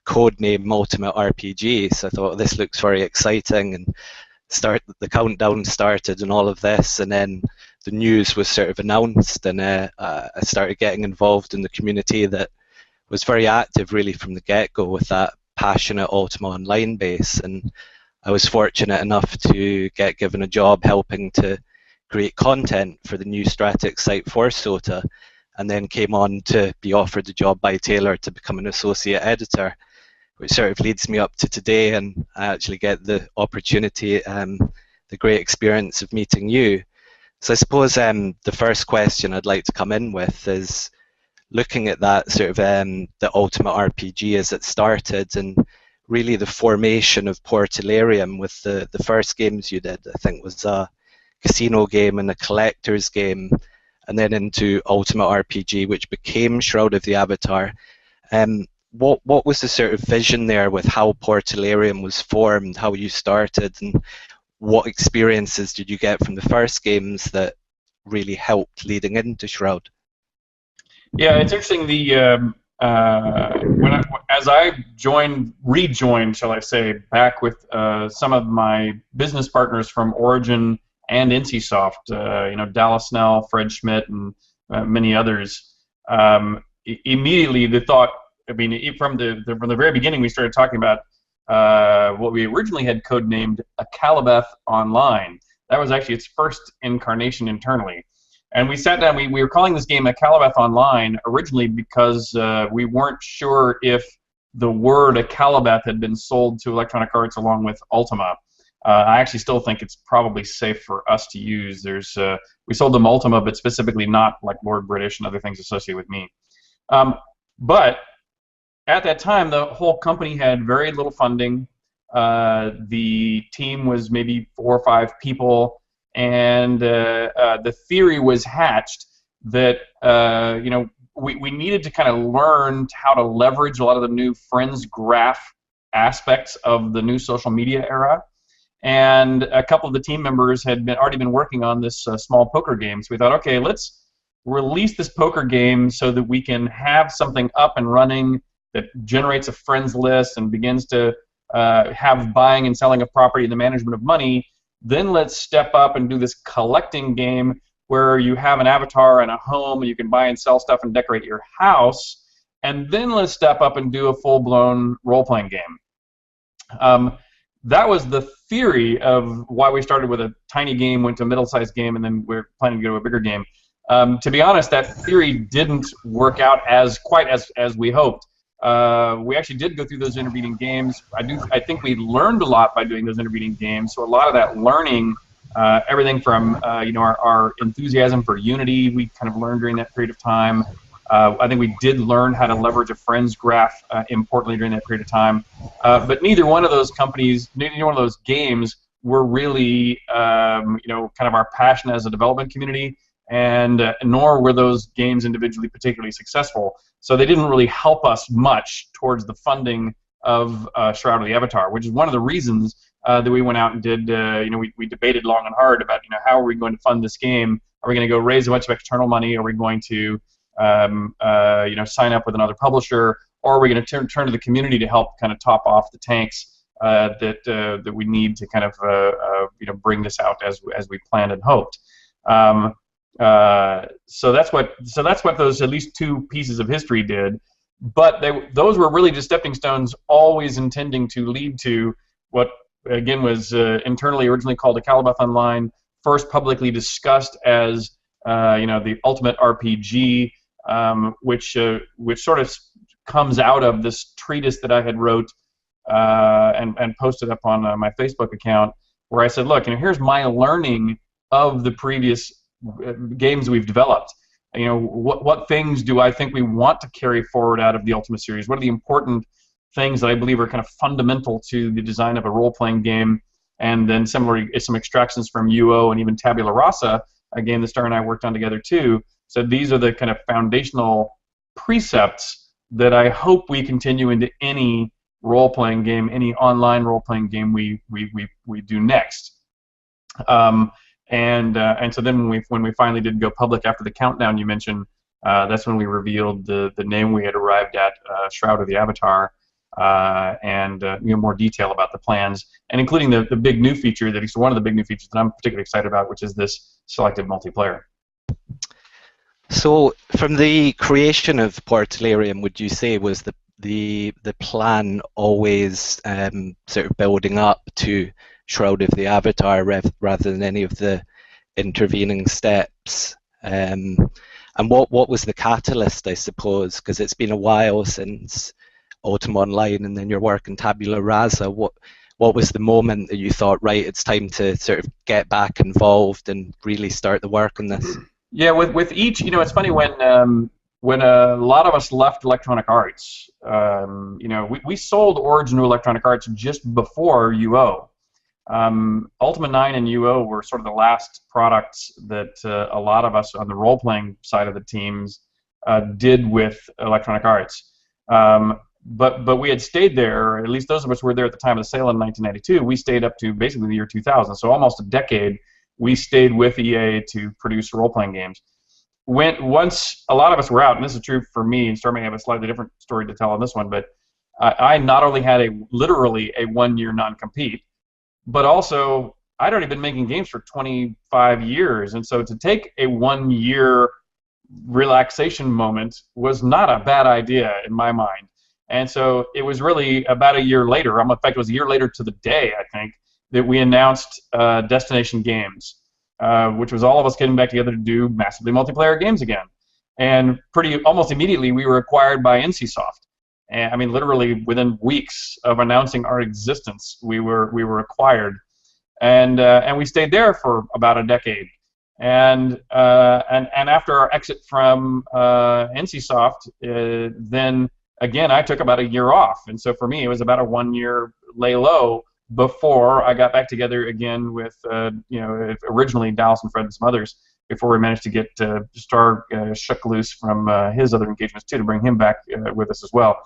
codename Ultimate RPG. So I thought, this looks very exciting, and the countdown started and all of this, and then the news was sort of announced, and I started getting involved in the community that was very active really from the get-go with that passionate Ultima Online base. And I was fortunate enough to get given a job helping to create content for the new Stratics site for SOTA, and then came on to be offered the job by Taylor to become an associate editor, which sort of leads me up to today, and I actually get the opportunity, the great experience of meeting you. So I suppose the first question I'd like to come in with is looking at that sort of the Ultimate RPG as it started, and really the formation of Portalarium with the first games you did. I think was a casino game and a collector's game, and then into Ultimate RPG, which became Shroud of the Avatar. what was the sort of vision there with how Portalarium was formed, how you started, and what experiences did you get from the first games that really helped leading into Shroud? Yeah, it's interesting. As I rejoined, shall I say, back with some of my business partners from Origin and NCSoft, Dallas Snell, Fred Schmidt, and many others. Immediately, the thought. I mean, from the very beginning, we started talking about what we originally had codenamed a Calabeth Online. That was actually its first incarnation internally. And we sat down, we were calling this game a Calabeth Online originally because we weren't sure if the word a Calabeth had been sold to Electronic Arts along with Ultima. I actually still think it's probably safe for us to use. We sold them Ultima, but specifically not like Lord British and other things associated with me. But at that time, the whole company had very little funding. The team was maybe 4 or 5 people. And the theory was hatched that we needed to kind of learn how to leverage a lot of the new friends graph aspects of the new social media era. And a couple of the team members had already been working on this small poker game. So we thought, okay, let's release this poker game so that we can have something up and running that generates a friends list and begins to have buying and selling of property and the management of money. Then let's step up and do this collecting game where you have an avatar and a home and you can buy and sell stuff and decorate your house. And then let's step up and do a full-blown role-playing game. That was the theory of why we started with a tiny game, went to a middle-sized game, and then we're planning to go to a bigger game. To be honest, that theory didn't work out quite as we hoped. We actually did go through those intervening games. I think we learned a lot by doing those intervening games. So a lot of that learning, everything from our enthusiasm for Unity, we kind of learned during that period of time. I think we did learn how to leverage a friends graph importantly during that period of time. But neither one of those companies, neither one of those games were really kind of our passion as a development community, and nor were those games individually particularly successful. So they didn't really help us much towards the funding of Shroud of the Avatar, which is one of the reasons that we went out and did. We debated long and hard about how are we going to fund this game? Are we going to go raise a bunch of external money? Are we going to sign up with another publisher? Or are we going to turn to the community to help kind of top off the tanks that we need to kind of bring this out as we planned and hoped? So that's what those at least 2 pieces of history did, but those were really just stepping stones, always intending to lead to what again was internally originally called a Calabeth Online, first publicly discussed as the ultimate RPG, which sort of comes out of this treatise that I had wrote and posted up on my Facebook account, where I said, look, here's my learning of the previous games we've developed. What things do I think we want to carry forward out of the Ultima series? What are the important things that I believe are kind of fundamental to the design of a role-playing game? And then similarly, some extractions from UO and even Tabula Rasa, a game that Starr and I worked on together too. So these are the kind of foundational precepts that I hope we continue into any role-playing game, any online role-playing game we do next. And so then when we finally did go public after the countdown you mentioned, that's when we revealed the name we had arrived at, Shroud of the Avatar, and more detail about the plans, and including the big new feature, that is one of the big new features that I'm particularly excited about, which is this selected multiplayer. So from the creation of Portalarium, would you say was the plan always sort of building up to Shroud of the Avatar rather than any of the intervening steps? And what was the catalyst, I suppose, because it's been a while since Ultima Online and then your work in Tabula Rasa. What was the moment that you thought, right, it's time to sort of get back involved and really start the work on this? Yeah, with each, it's funny when a lot of us left Electronic Arts, we sold Origin to Electronic Arts just before UO. Ultima 9 and UO were sort of the last products that a lot of us on the role-playing side of the teams did with Electronic Arts. but we had stayed there, at least those of us who were there at the time of the sale in 1992, we stayed up to basically the year 2000, so almost a decade we stayed with EA to produce role-playing games. Once a lot of us were out, and this is true for me, and Starr may have a slightly different story to tell on this one, but I not only had literally a one-year non-compete, but also I'd already been making games for 25 years, and so to take a one-year relaxation moment was not a bad idea in my mind. And so it was really about a year later, in fact it was a year later to the day, I think, that we announced Destination Games, which was all of us getting back together to do massively multiplayer games again. And almost immediately we were acquired by NCSoft. And I mean, literally within weeks of announcing our existence, we were acquired, and we stayed there for about a decade. And after our exit from NCSoft, then again I took about a year off, and so for me it was about a 1 year lay low before I got back together again with originally Dallas and Fred and some others, before we managed to get Starr shook loose from his other engagements too, to bring him back with us as well.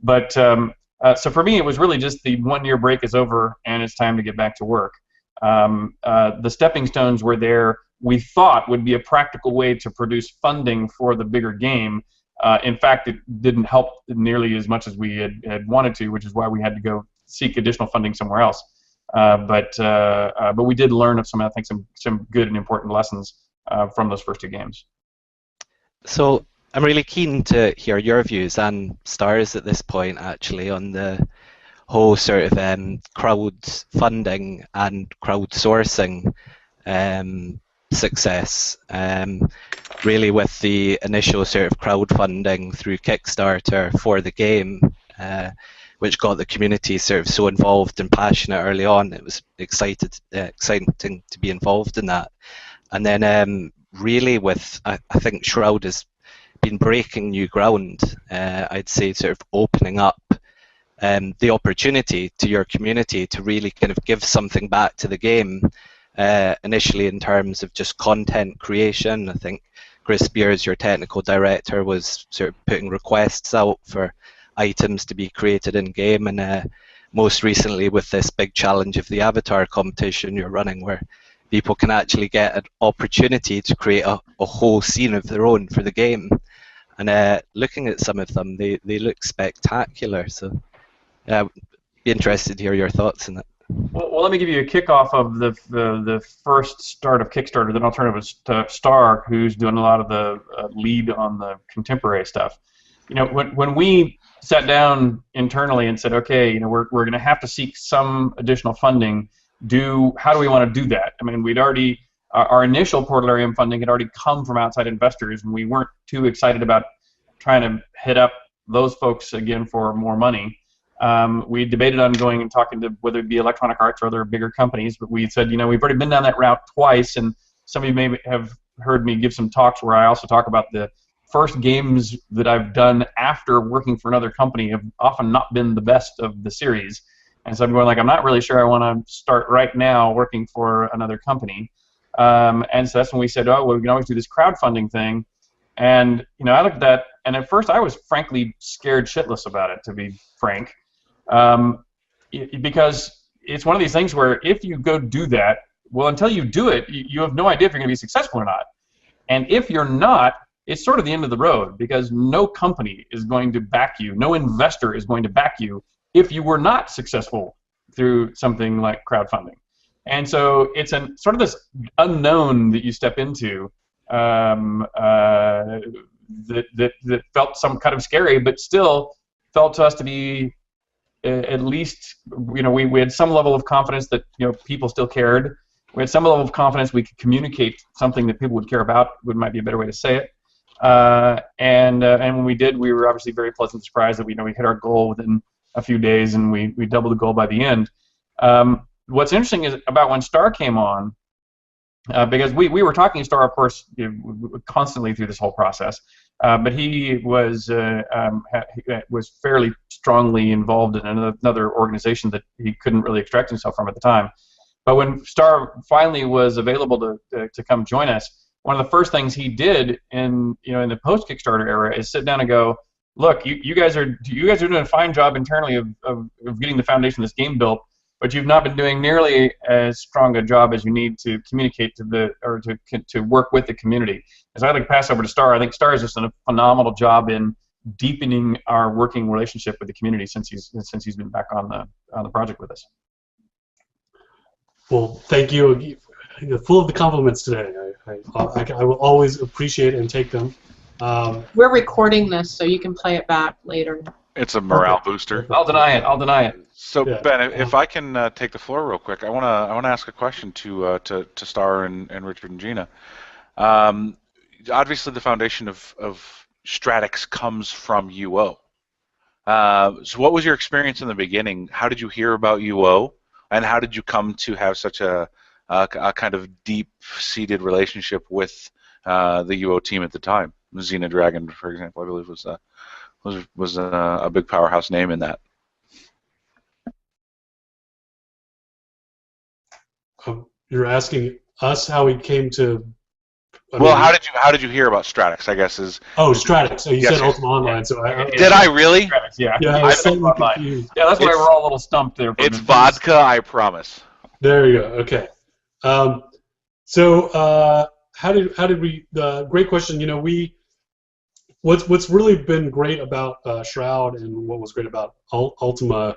But so for me it was really just the 1 year break is over and it's time to get back to work. The stepping stones were there, we thought would be a practical way to produce funding for the bigger game. In fact, it didn't help nearly as much as we had wanted to, which is why we had to go seek additional funding somewhere else. But we did learn of I think some good and important lessons from those first two games. So I'm really keen to hear your views and Starr's at this point, actually, on the whole sort of crowdfunding and crowdsourcing success. Really, with the initial sort of crowdfunding through Kickstarter for the game, which got the community sort of so involved and passionate early on. It was exciting to be involved in that. And then really with, I think Shroud has been breaking new ground, I'd say, sort of opening up the opportunity to your community to really kind of give something back to the game, initially in terms of just content creation. I think Chris Spears, your technical director, was sort of putting requests out for items to be created in game, and most recently with this big challenge of the avatar competition you're running, where people can actually get an opportunity to create a whole scene of their own for the game. And looking at some of them, they look spectacular. So I'd be interested to hear your thoughts on that. Well, let me give you a kickoff of the first start of Kickstarter, then I'll turn it over to Starr, who's doing a lot of the lead on the contemporary stuff. You know, when we sat down internally and said, okay, you know, we're going to have to seek some additional funding. How do we want to do that? I mean, we'd already our initial Portalarium funding had already come from outside investors, and we weren't too excited about trying to hit up those folks again for more money. We debated on going and talking to whether it be Electronic Arts or other bigger companies, but we said, you know, we've already been down that route twice, and some of you may have heard me give some talks where I also talk about the first games that I've done after working for another company have often not been the best of the series. And so I'm going like, I'm not really sure I want to start right now working for another company. And so that's when we said, oh, well, we can always do this crowdfunding thing. And, you know, I looked at that, and at first I was frankly scared shitless about it, to be frank. Because it's one of these things where if you go do that, well, until you do it, you have no idea if you're going to be successful or not. And if you're not, it's sort of the end of the road, because no company is going to back you, no investor is going to back you if you were not successful through something like crowdfunding. And so it's sort of this unknown that you step into that felt some kind of scary, but still felt to us to be at least, you know, we had some level of confidence that, you know, people still cared. We had some level of confidence we could communicate something that people would care about, might be a better way to say it. And when we did, we were obviously very pleasantly surprised that we hit our goal within a few days, and we doubled the goal by the end. What's interesting is about when Starr came on, because we were talking to Starr, of course, constantly through this whole process, but he was fairly strongly involved in another organization that he couldn't really extract himself from at the time. But when Starr finally was available to come join us, one of the first things he did in the post-Kickstarter era is sit down and go, look, you guys are doing a fine job internally of getting the foundation of this game built, but you've not been doing nearly as strong a job as you need to communicate to work with the community. As I like to pass over to Starr, I think Starr has just done a phenomenal job in deepening our working relationship with the community since he's been back on the project with us. Well, thank you. You're full of the compliments today. I will always appreciate and take them. We're recording this, so you can play it back later. It's a morale booster. I'll deny it. So Yeah. Ben, if I can take the floor real quick, I wanna ask a question to Starr and Richard and Gina. Obviously, the foundation of Stratics comes from UO. So what was your experience in the beginning? How did you hear about UO, and how did you come to have such a kind of deep-seated relationship with the UO team at the time? Xena Dragon, for example, I believe was a big powerhouse name in that. You're asking us how we came to. Well, how did you hear about Stratics? I guess is. Oh, Stratics. So you Yes, said yes. Ultima Online. So Did I really? Yeah. Yeah, I was slightly confused. Yeah, that's why we're all a little stumped there. It's vodka, I promise. There you go. Okay. So how did we? Great question. You know, what's really been great about Shroud and what was great about Ultima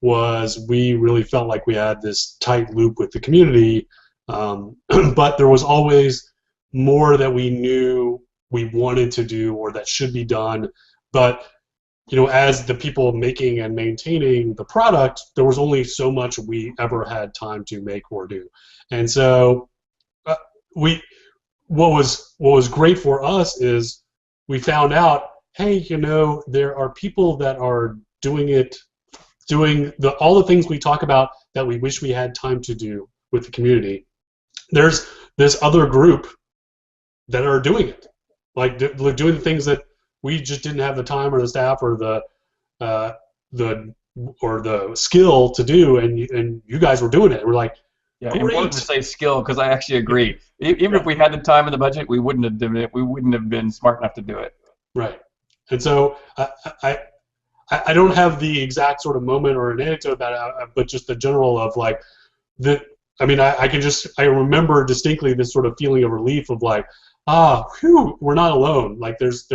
was we really felt like we had this tight loop with the community, but there was always more that we knew we wanted to do or that should be done. But you know, as the people making and maintaining the product, there was only so much we ever had time to make or do. And so what was great for us is we found out, hey, you know, there are people that are doing all the things we talk about that we wish we had time to do with the community. There's this other group that are doing it, like doing the things that we just didn't have the time or the staff or the skill to do, and you guys were doing it. And we're like, yeah, great. important to say skill, because I actually agree. Even if we had the time and the budget, we wouldn't have done it. We wouldn't have been smart enough to do it. Right. And so I don't have the exact sort of moment or an anecdote about it, but just the general of like I mean, I remember distinctly this sort of feeling of relief of like, whew, we're not alone. Like there's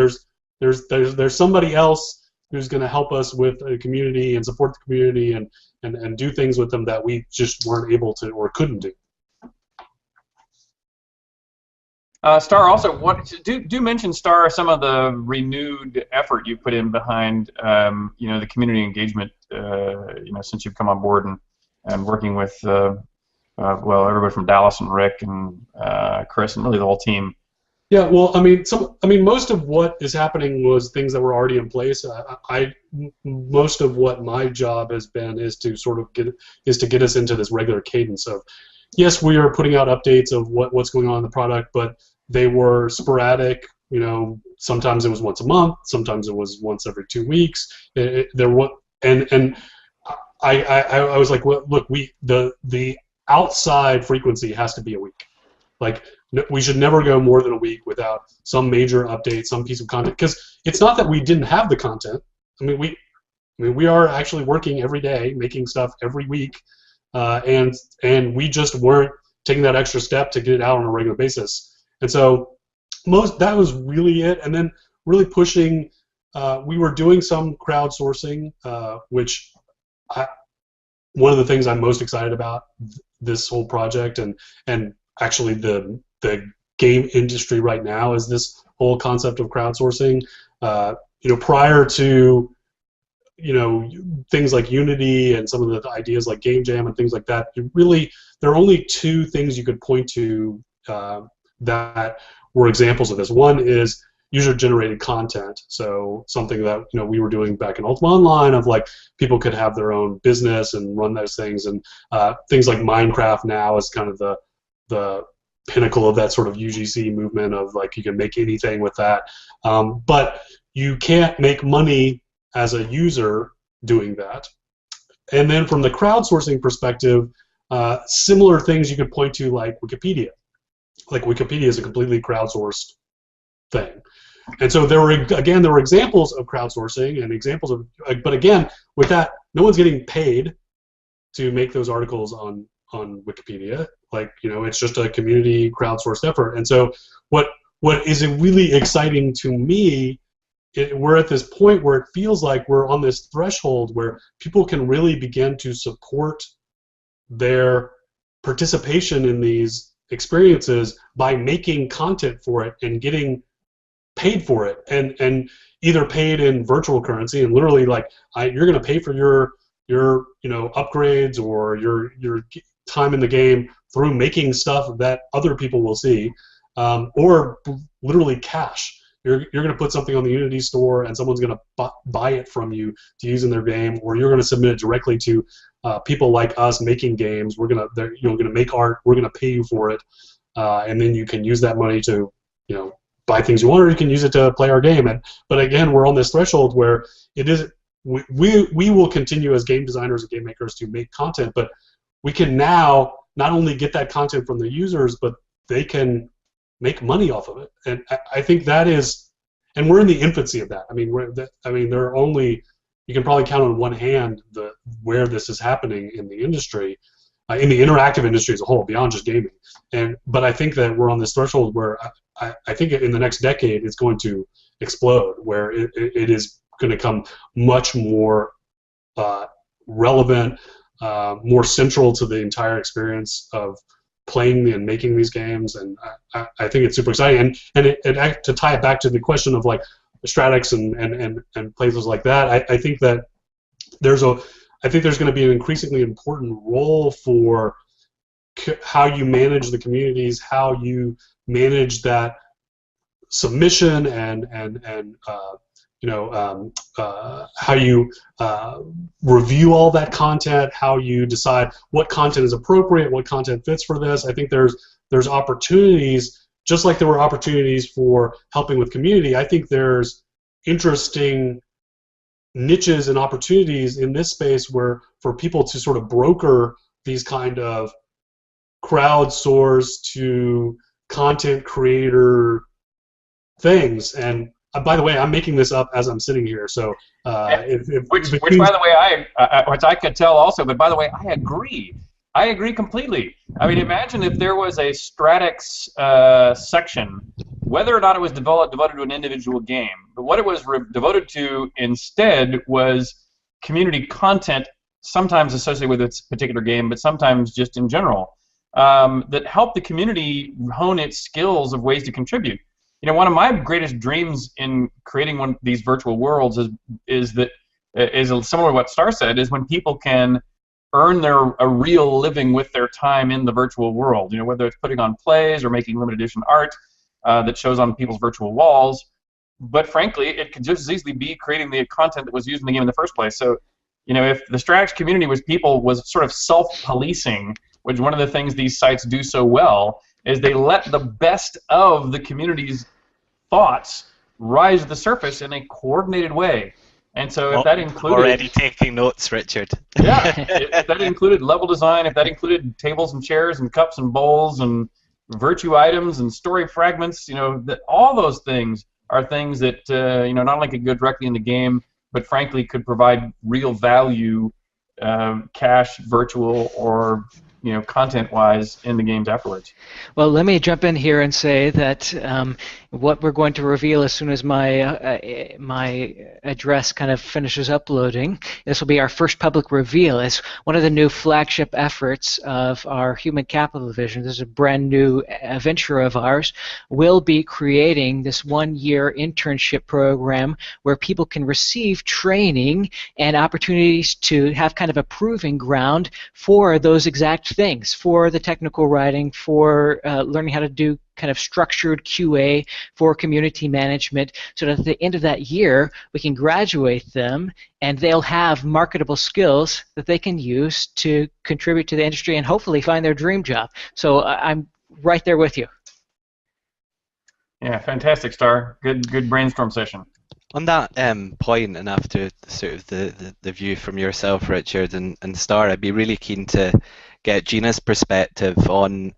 somebody else who's going to help us with the community and support the community and do things with them that we just weren't able to or couldn't do. Starr, also, do mention, Starr, some of the renewed effort you put in behind, you know, the community engagement, you know, since you've come on board and working with, well, everybody from Dallas and Rick and Chris and really the whole team. Yeah, well, I mean, most of what is happening was things that were already in place. Most of what my job has been is to sort of get us into this regular cadence of, yes, we are putting out updates of what's going on in the product, but they were sporadic. You know, sometimes it was once a month, sometimes it was once every 2 weeks. I was like, well, look, the outside frequency has to be a week. Like, we should never go more than a week without some major update, some piece of content. Because it's not that we didn't have the content. I mean, we are actually working every day, making stuff every week, and we just weren't taking that extra step to get it out on a regular basis. And so that was really it. And then really pushing. We were doing some crowdsourcing, which one of the things I'm most excited about this whole project and actually the game industry right now is this whole concept of crowdsourcing. You know, prior to, you know, things like Unity and some of the ideas like Game Jam and things like that, there are only two things you could point to that were examples of this. One is user-generated content, so something that, you know, we were doing back in Ultima Online of like people could have their own business and run those things, and things like Minecraft now is kind of the pinnacle of that sort of UGC movement of like you can make anything with that, but you can't make money as a user doing that. And then from the crowdsourcing perspective, similar things you could point to like Wikipedia. Like Wikipedia is a completely crowdsourced thing. And so there were examples of crowdsourcing and examples of, but again, with that, no one's getting paid to make those articles on Wikipedia. Like, it's just a community crowdsourced effort. And so what is really exciting to me, we're at this point where it feels like we're on this threshold where people can really begin to support their participation in these experiences by making content for it and getting paid for it, and either paid in virtual currency, and literally like you're going to pay for your upgrades or your time in the game through making stuff that other people will see, or literally cash. You're going to put something on the Unity store and someone's going to buy it from you to use in their game, or you're going to submit it directly to people like us making games. We're going to make art. We're going to pay you for it, and then you can use that money to buy things you want, or you can use it to play our game. But again, we're on this threshold where it is we will continue as game designers and game makers to make content, but we can now not only get that content from the users, but they can make money off of it. And I think that is, and we're in the infancy of that. I mean, there are only, you can probably count on one hand where this is happening in the industry, in the interactive industry as a whole, beyond just gaming. But I think that we're on this threshold where I think in the next decade it's going to explode, where it is going to come much more relevant, more central to the entire experience of playing and making these games, and I think it's super exciting. And to tie it back to the question of like Stratics and places like that, I think that there's going to be an increasingly important role for how you manage the communities, how you manage that submission, and how you review all that content, how you decide what content is appropriate, what content fits for this. I think there's opportunities, just like there were opportunities for helping with community. I think there's interesting niches and opportunities in this space where for people to sort of broker these kind of crowdsource to content creator things. And by the way, I'm making this up as I'm sitting here. So, which by the way, which I could tell also. But by the way, I agree. I agree completely. I mean, imagine if there was a Stratics section, whether or not it was devoted to an individual game, but what it was devoted to instead was community content, sometimes associated with its particular game, but sometimes just in general, that helped the community hone its skills of ways to contribute. One of my greatest dreams in creating one of these virtual worlds is similar to what Starr said, is when people can earn a real living with their time in the virtual world. Whether it's putting on plays or making limited edition art that shows on people's virtual walls. But frankly, it could just as easily be creating the content that was used in the game in the first place. So, if the Stratics community was sort of self-policing, which one of the things these sites do so well, is they let the best of the community's thoughts rise to the surface in a coordinated way. And so if that included... Already taking notes, Richard. Yeah, if that included level design, if that included tables and chairs and cups and bowls and virtue items and story fragments, that all those things are things that not only could go directly in the game, but frankly could provide real value, cash, virtual, or content-wise in the games afterwards. Well, let me jump in here and say that what we're going to reveal as soon as my my address kind of finishes uploading, this will be our first public reveal. It's one of the new flagship efforts of our Human Capital Division. This is a brand new venture of ours. We'll be creating this one-year internship program where people can receive training and opportunities to have kind of a proving ground for those exact things, for the technical writing, for learning how to do kind of structured QA, for community management, so that at the end of that year we can graduate them and they'll have marketable skills that they can use to contribute to the industry and hopefully find their dream job. So I'm right there with you. Yeah, fantastic, Starr. Good brainstorm session. On that point, and after sort of the view from yourself, Richard, and Starr, I'd be really keen to get Gina's perspective on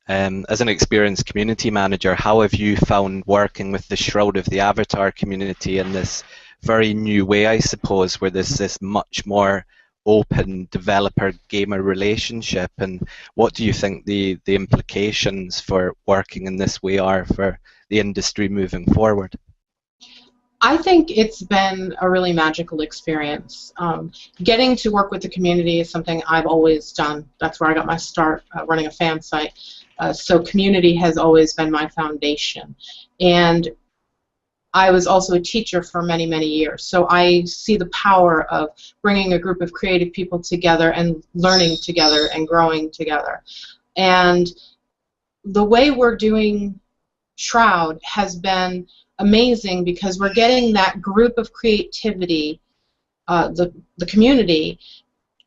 As an experienced community manager, how have you found working with the Shroud of the Avatar community in this very new way, I suppose, where there's this much more open developer-gamer relationship, and what do you think the implications for working in this way are for the industry moving forward? I think it's been a really magical experience. Getting to work with the community is something I've always done. That's where I got my start running a fan site. So community has always been my foundation. And I was also a teacher for many, many years. So I see the power of bringing a group of creative people together and learning together and growing together. And the way we're doing Shroud has been amazing because we're getting that group of creativity, the community,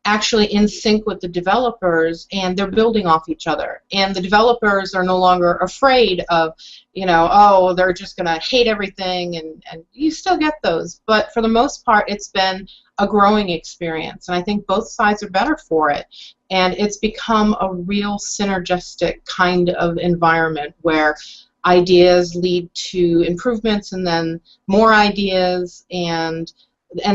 actually in sync with the developers, and they're building off each other. And the developers are no longer afraid of, oh, they're just going to hate everything, and you still get those. But for the most part, it's been a growing experience, and I think both sides are better for it. And it's become a real synergistic kind of environment where ideas lead to improvements and then more ideas, and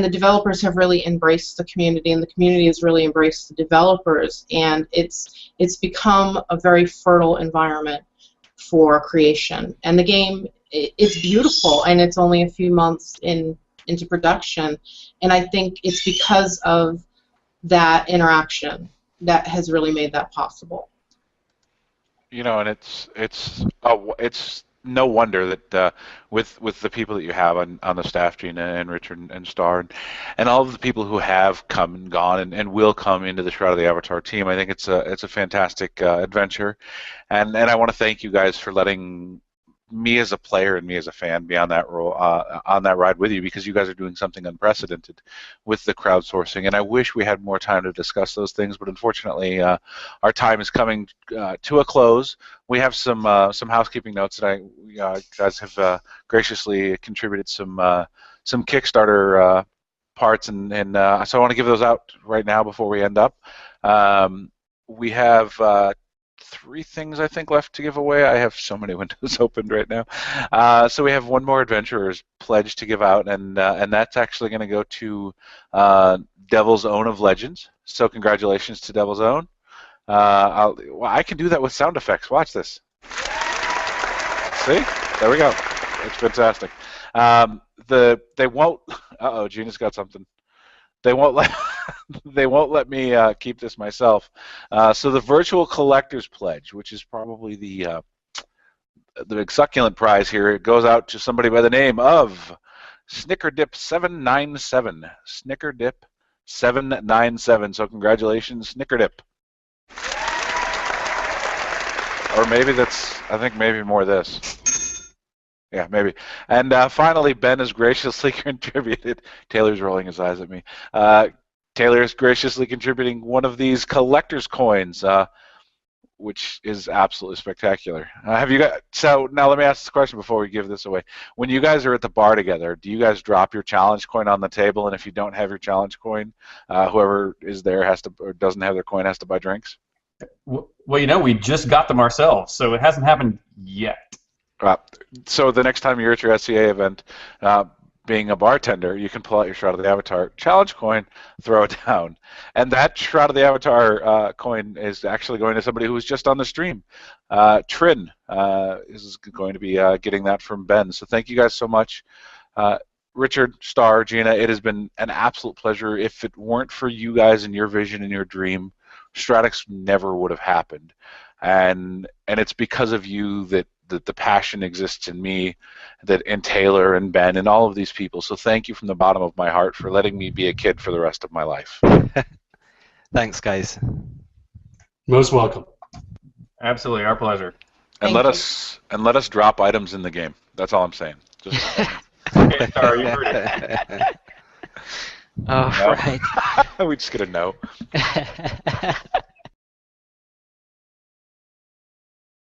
the developers have really embraced the community, and the community has really embraced the developers, and it's become a very fertile environment for creation. And the game, it's beautiful, and it's only a few months into production, and I think it's because of that interaction that has really made that possible. And it's no wonder that with the people that you have on the staff, Gina and Richard and Starr, and all of the people who have come and gone and will come into the Shroud of the Avatar team, I think it's a fantastic adventure, and I want to thank you guys for letting me as a player and me as a fan be on that ride with you, because you guys are doing something unprecedented with the crowdsourcing, and I wish we had more time to discuss those things, but unfortunately our time is coming to a close. We have some housekeeping notes that you guys have graciously contributed some Kickstarter parts, and so I want to give those out right now before we end up. We have 3 things I think left to give away. I have so many windows opened right now. So we have one more Adventurer's Pledge to give out, and that's actually going to go to Devil's Own of Legends. So congratulations to Devil's Own. I can do that with sound effects. Watch this. See? There we go. It's fantastic. They won't. Uh-oh, Gina's got something. They won't let me keep this myself. So the Virtual Collector's Pledge, which is probably the big succulent prize here, it goes out to somebody by the name of Snickerdip797. Snickerdip797. So congratulations, Snickerdip. Or maybe I think maybe more of this. Yeah, maybe. And finally, Ben has graciously contributed. Taylor's rolling his eyes at me. Taylor is graciously contributing one of these collector's coins, which is absolutely spectacular. So now let me ask this question before we give this away. When you guys are at the bar together, do you guys drop your challenge coin on the table? And if you don't have your challenge coin, whoever is there or doesn't have their coin has to buy drinks? Well, we just got them ourselves, so it hasn't happened yet. So the next time you're at your SCA event, being a bartender, you can pull out your Shroud of the Avatar challenge coin, throw it down. And that Shroud of the Avatar coin is actually going to somebody who was just on the stream. Trin is going to be getting that from Ben. So thank you guys so much. Richard, Starr, Gina, it has been an absolute pleasure. If it weren't for you guys and your vision and your dream, Stratics never would have happened. And it's because of you that the passion exists in me, and Taylor and Ben and all of these people. So thank you from the bottom of my heart for letting me be a kid for the rest of my life. Thanks, guys. Most welcome. Absolutely, our pleasure. And let us drop items in the game. That's all I'm saying. Just okay, Starr, you heard it. All right. We just get a no.